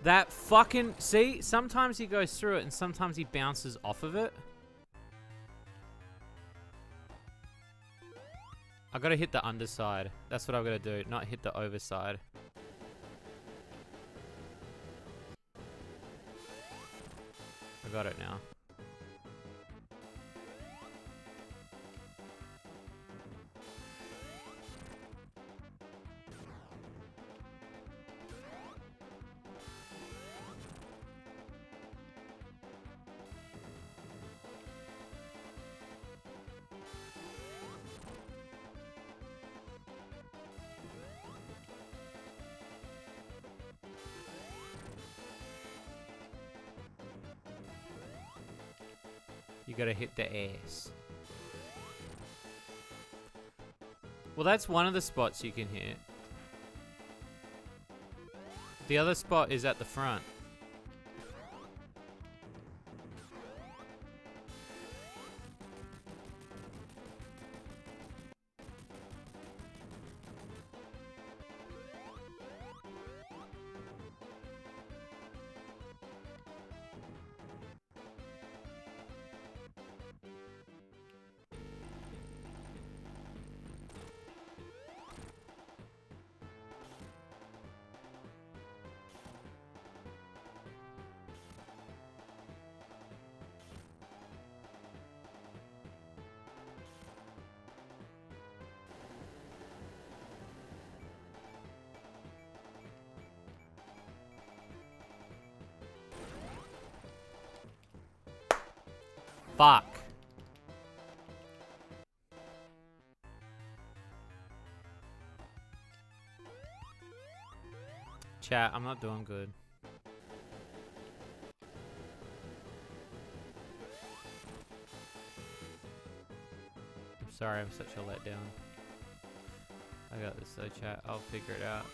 That fucking... See? Sometimes he goes through it and sometimes he bounces off of it. I gotta hit the underside. That's what I've gotta do, not hit the overside. I got it now. You gotta hit the ass. Well, that's one of the spots you can hit. The other spot is at the front. Fuck. Chat, I'm not doing good. I'm sorry, I'm such a letdown. I got this though, chat. I'll figure it out.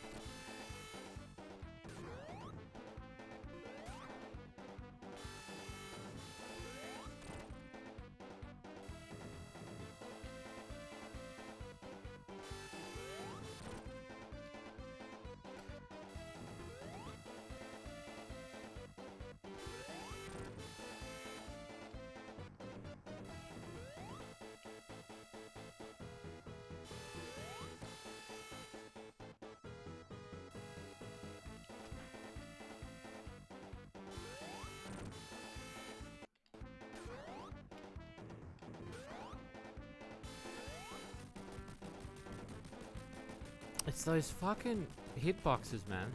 It's those fucking hitboxes, man.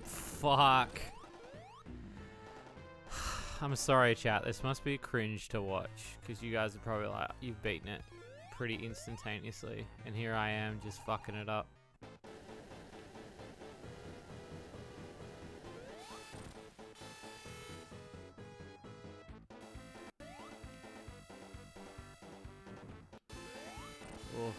Fuck. I'm sorry, chat. This must be cringe to watch, because you guys are probably like, you've beaten it pretty instantaneously, and here I am just fucking it up. Oof.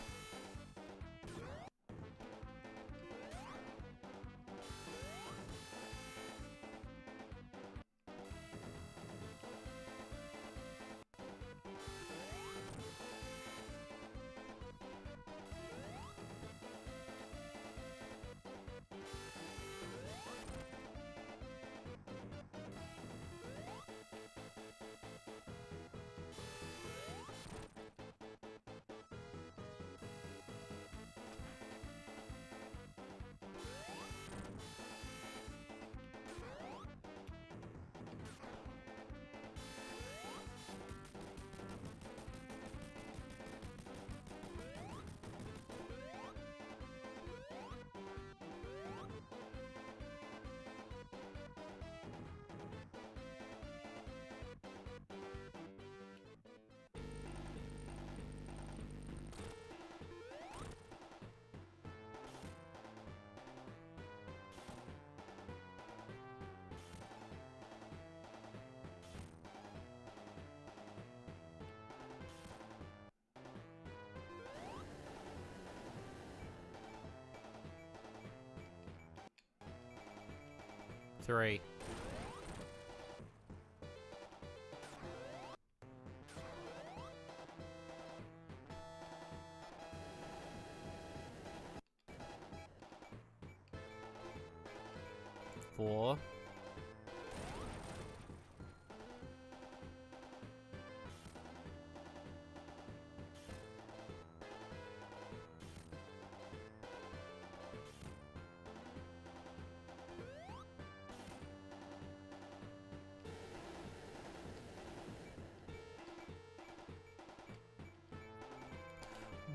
Three. Four.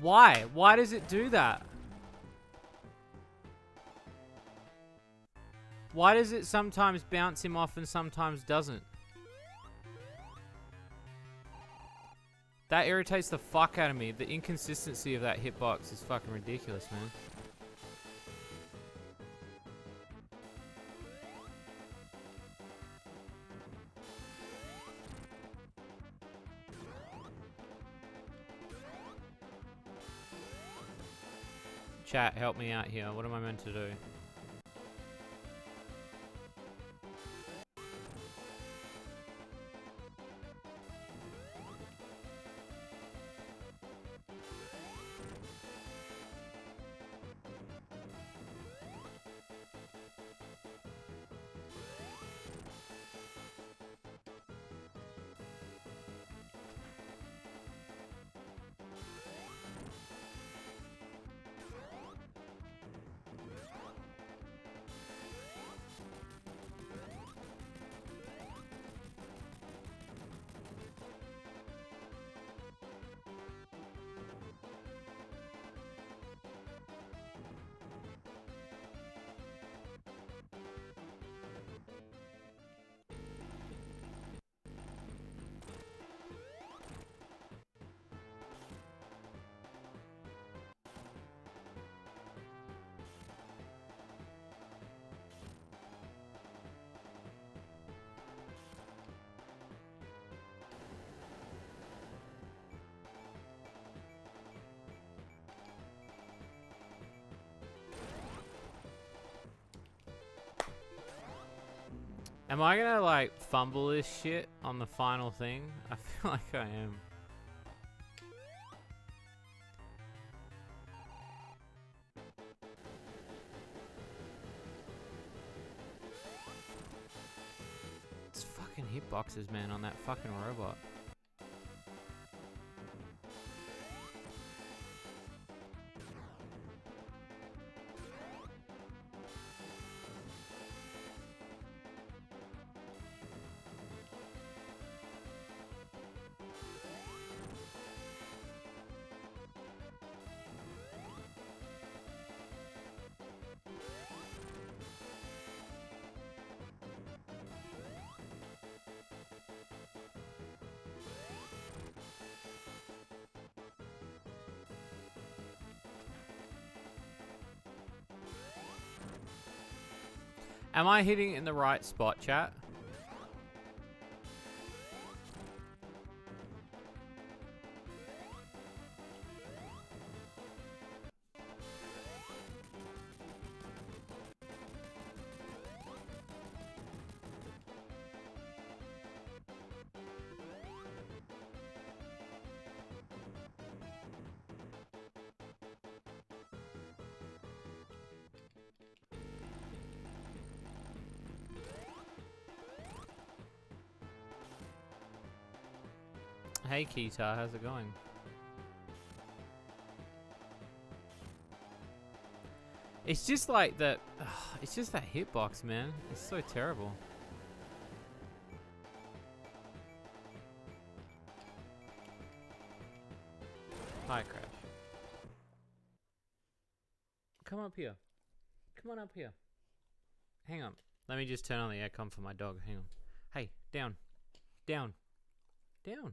Why? Why does it do that? Why does it sometimes bounce him off and sometimes doesn't? That irritates the fuck out of me. The inconsistency of that hitbox is fucking ridiculous, man. Chat, help me out here. What am I meant to do? Am I gonna like fumble this shit on the final thing? I feel like I am. It's fucking hitboxes, man, on that fucking robot. Am I hitting it in the right spot, chat? Hey Kita, how's it going? It's just like that. It's just that hitbox, man. It's so terrible. Hi, Crash. Come up here. Come on up here. Hang on. Let me just turn on the aircon for my dog. Hang on. Hey, down. Down. Down.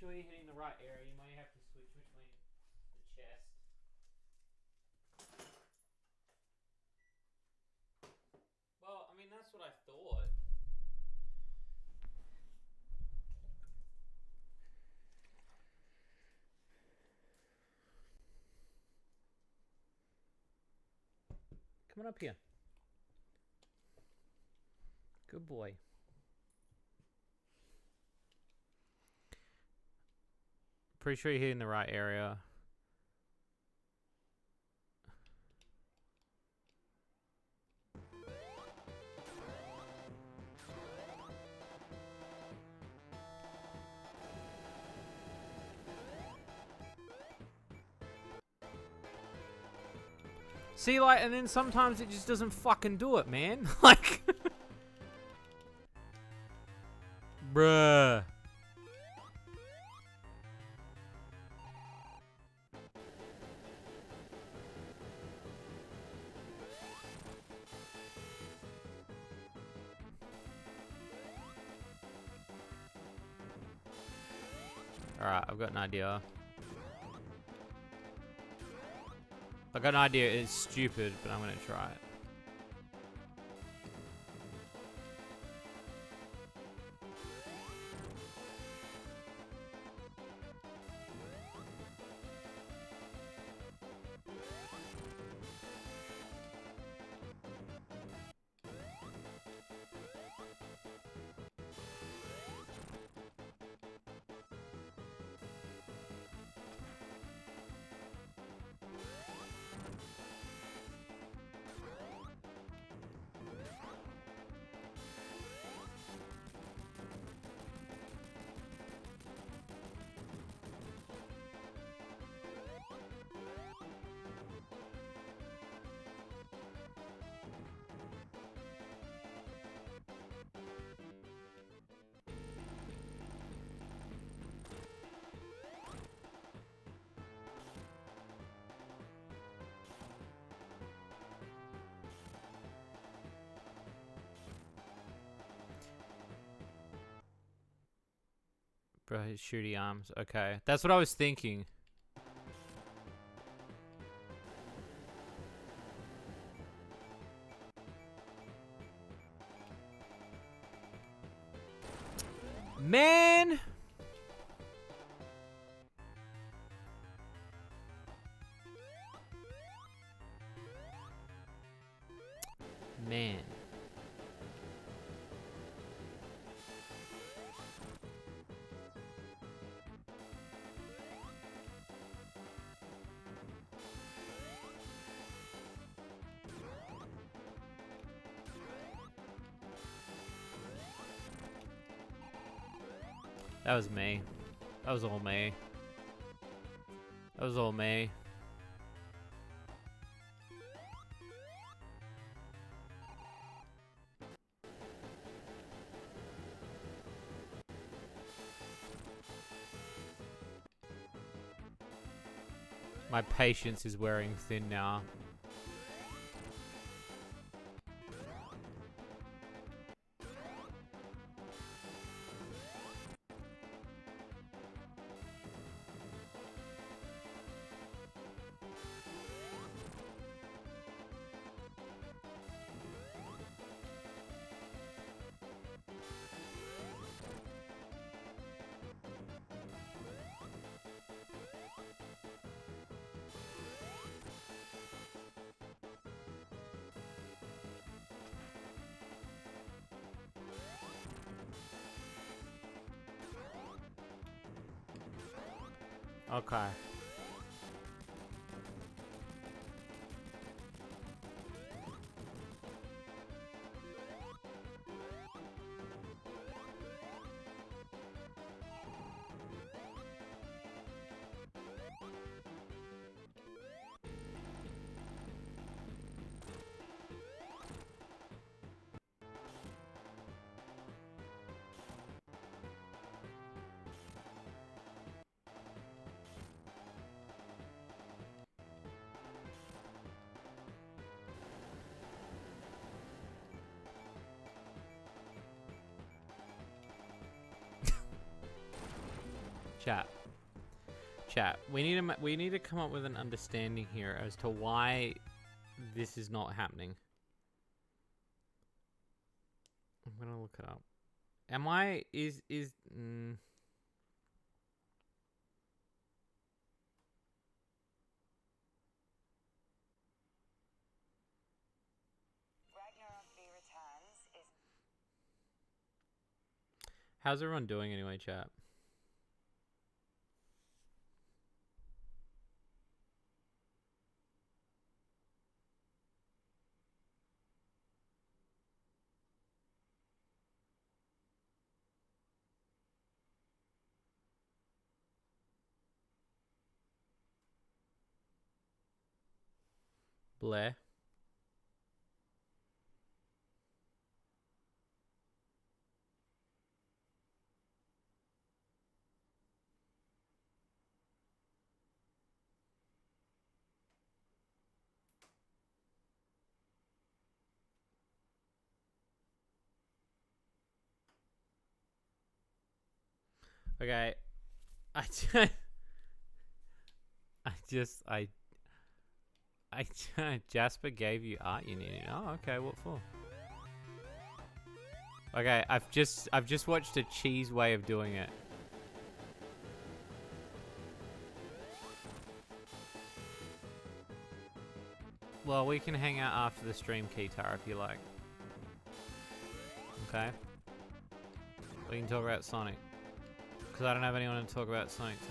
You sure you're hitting the right area? You might have to switch between the chest. Well, I mean, that's what I thought. Come on up here. Good boy. Pretty sure you're hitting the right area. See, like, and then sometimes it just doesn't fucking do it, man. Like, bruh. Alright, I've got an idea. I've got an idea. It's stupid, but I'm gonna try it. Bro, his shooty arms. Okay. That's what I was thinking. Man! Man. That was me. That was all me. That was all me. My patience is wearing thin now. Okay. Chat. We need to come up with an understanding here as to why this is not happening. I'm gonna look it up. Am I is How's everyone doing anyway, chat? Blair. Okay. Jasper gave you art you needed. Oh, okay. What for? Okay, I've just watched a cheese way of doing it. Well, we can hang out after the stream, Keytar, if you like. Okay? We can talk about Sonic. Because I don't have anyone to talk about Sonic to.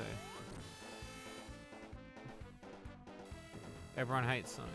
Everyone hates Sonic.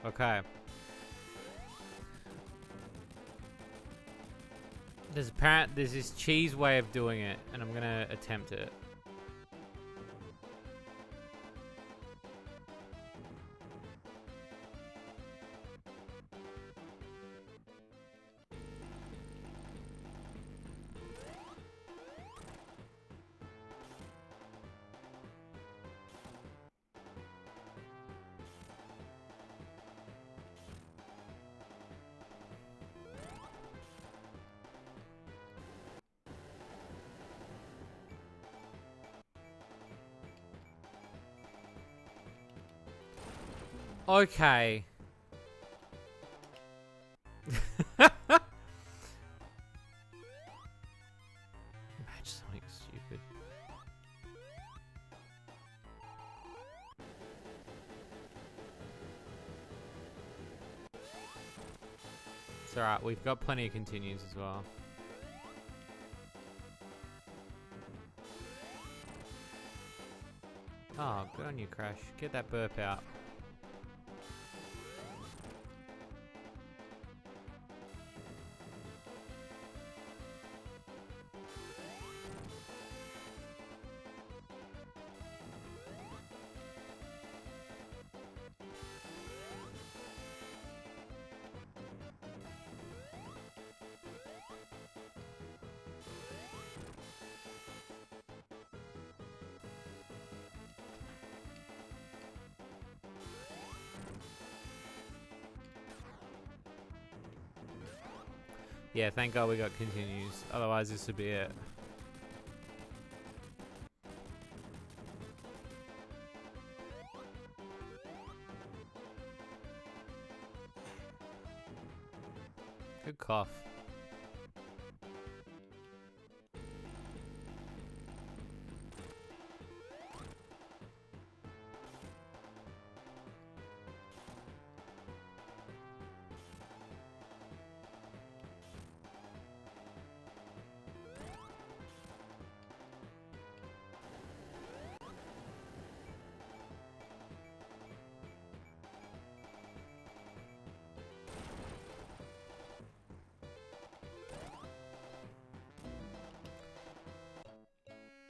Okay. There's this cheese way of doing it, and I'm gonna attempt it. Okay. Match Sonic's stupid. It's alright, we've got plenty of continues as well. Oh, good on you, Crash. Get that burp out. Yeah, thank God we got continues. Otherwise, this would be it. Good cough.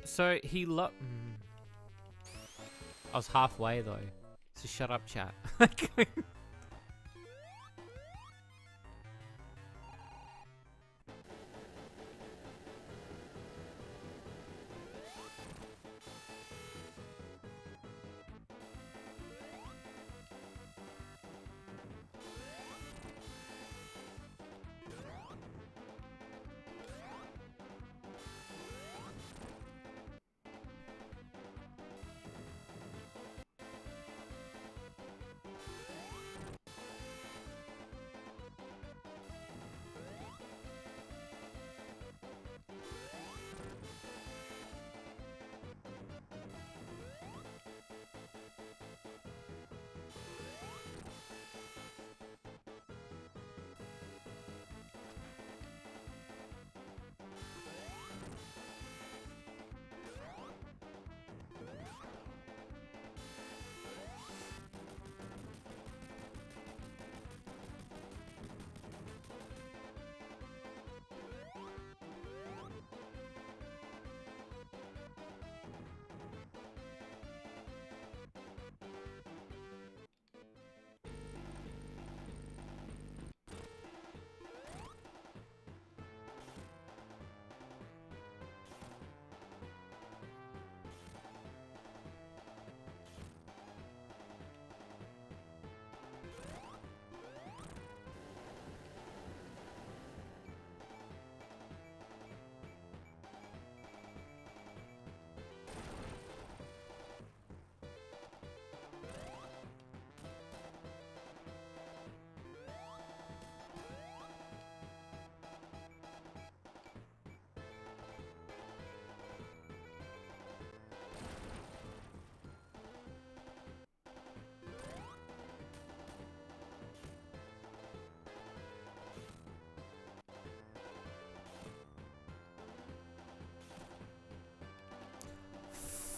So he I was halfway though. So shut up, chat.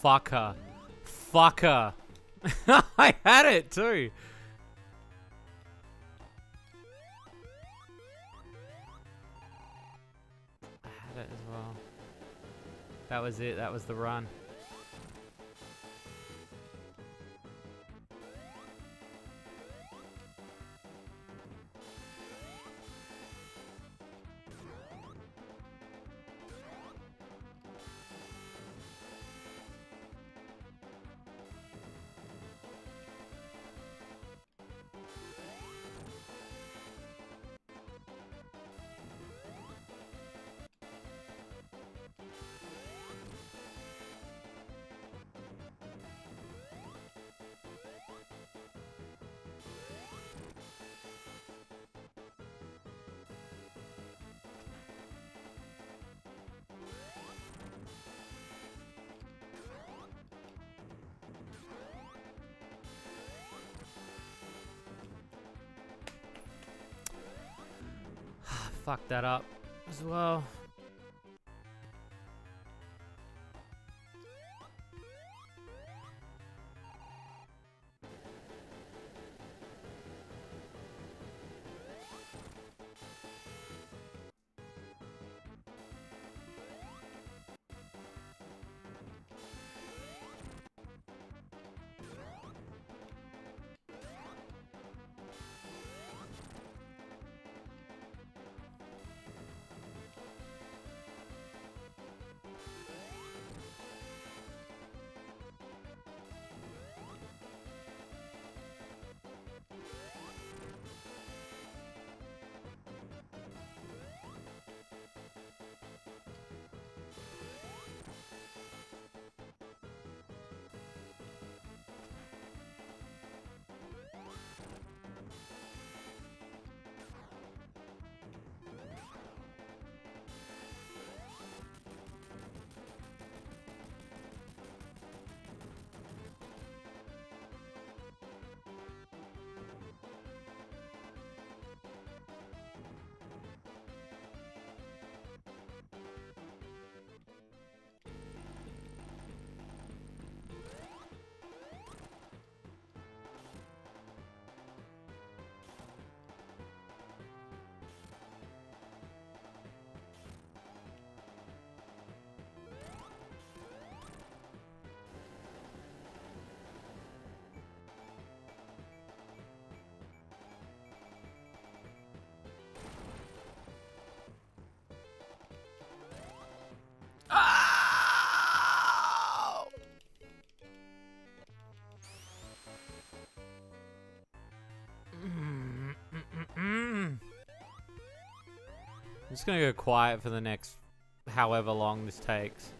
Fucker. Fucker. I had it too. I had it as well. That was it. That was the run. Fucked that up as well. just gonna go quiet for the next however long this takes.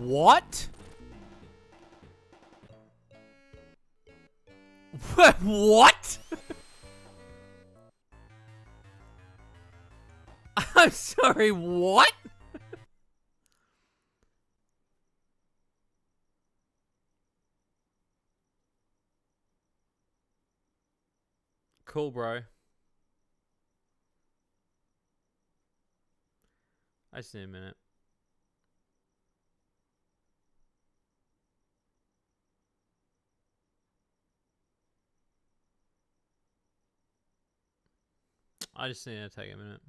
What? What? What? Cool, bro. I just need a minute. I just need to take a minute.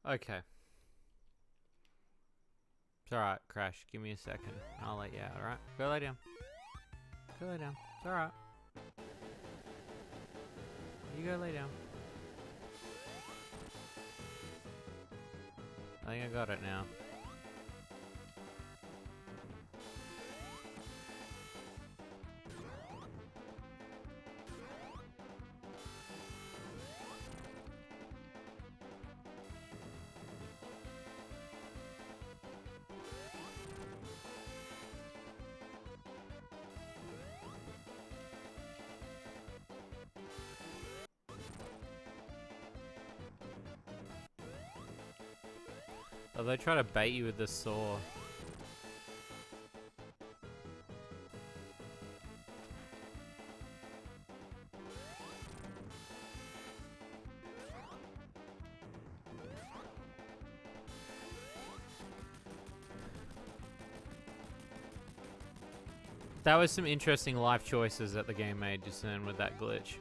Okay. It's alright, Crash. Give me a second. I'll let you out, alright? Go lay down. Go lay down. It's alright. You go lay down. I think I got it now. Oh, they try to bait you with the saw. That was some interesting life choices that the game made just then with that glitch.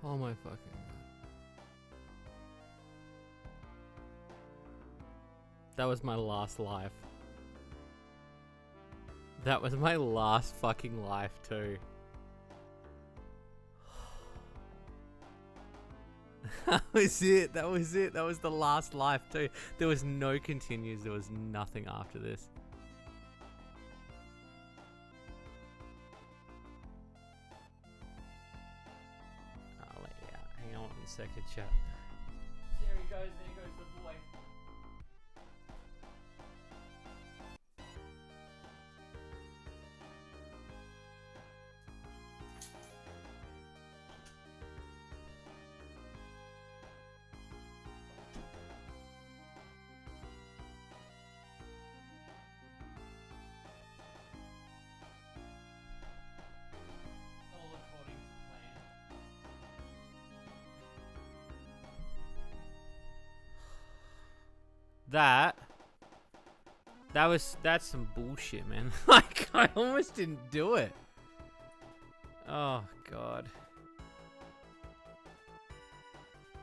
Oh my fucking god. That was my last life. That was my last fucking life too. That was it. That was it. That was the last life too. There was no continues. There was nothing after this. I'll let you out. Hang on 1 second, chat. There he goes. There goes the boy. That's some bullshit, man. Like, I almost didn't do it. Oh, God.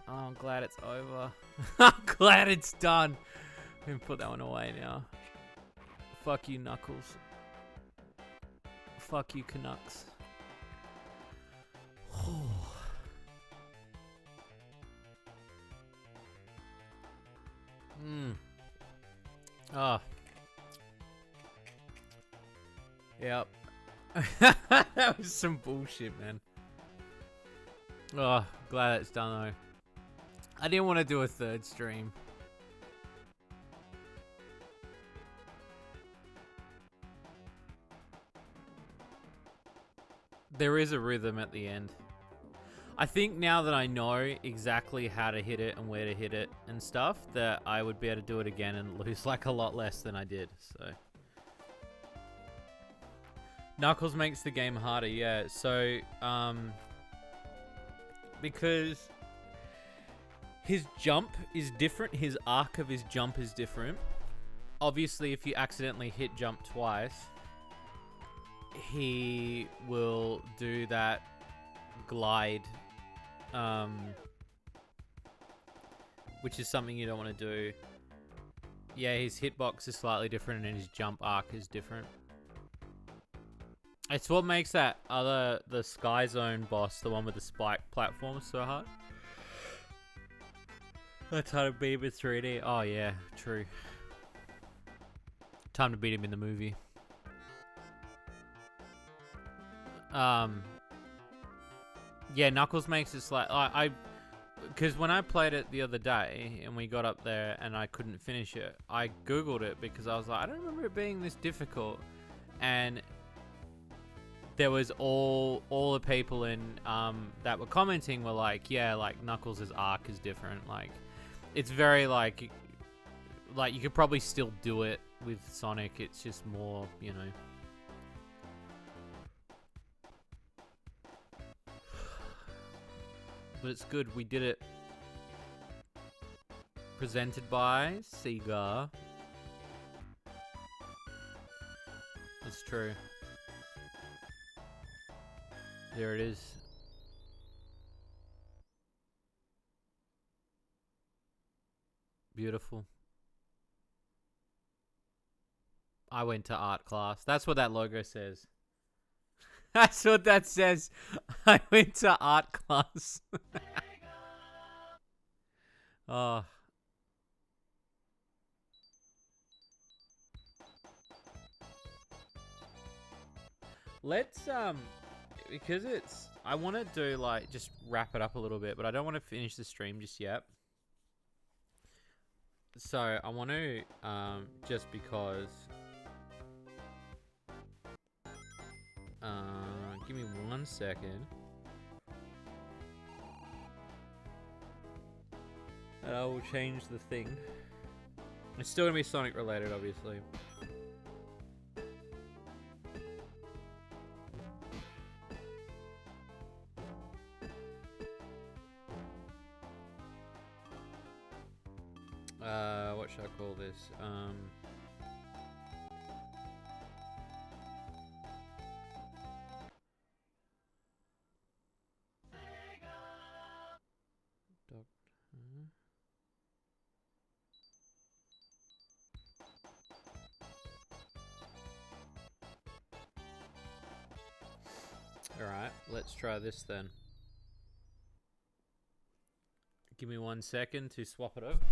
Oh, I'm glad it's over. I'm glad it's done. I can put that one away now. Fuck you, Knuckles. Fuck you, Canucks. Oh. Yep. That was some bullshit, man. Oh, glad it's done though. I didn't want to do a third stream. There is a rhythm at the end. I think now that I know exactly how to hit it and where to hit it and stuff, that I would be able to do it again and lose like a lot less than I did, so. Knuckles makes the game harder, yeah. So, because his jump is different, his arc of his jump is different. Obviously, if you accidentally hit jump twice, he will do that glide, which is something you don't want to do. Yeah, his hitbox is slightly different and his jump arc is different. It's what makes the Sky Zone boss, the one with the spike platform, so hard. That's how to beat him in 3D. Oh yeah, true. Time to beat him in the movie. Yeah, Knuckles makes it like because when I played it the other day and we got up there and I couldn't finish it, I googled it because I was like, I don't remember it being this difficult, and there was all the people in that were commenting were like, yeah, like Knuckles' arc is different. Like, it's very like you could probably still do it with Sonic. It's just more, you know. But it's good. We did it. Presented by Sega. That's true. There it is. Beautiful. I went to art class. That's what that logo says. That's what that says. I went to art class. Oh. Let's because I want to do like just wrap it up a little bit, but I don't want to finish the stream just yet. So I want to just because give me 1 second. And I will change the thing. It's still gonna be Sonic related, obviously. What should I call this? Alright, let's try this then. Give me 1 second to swap it up.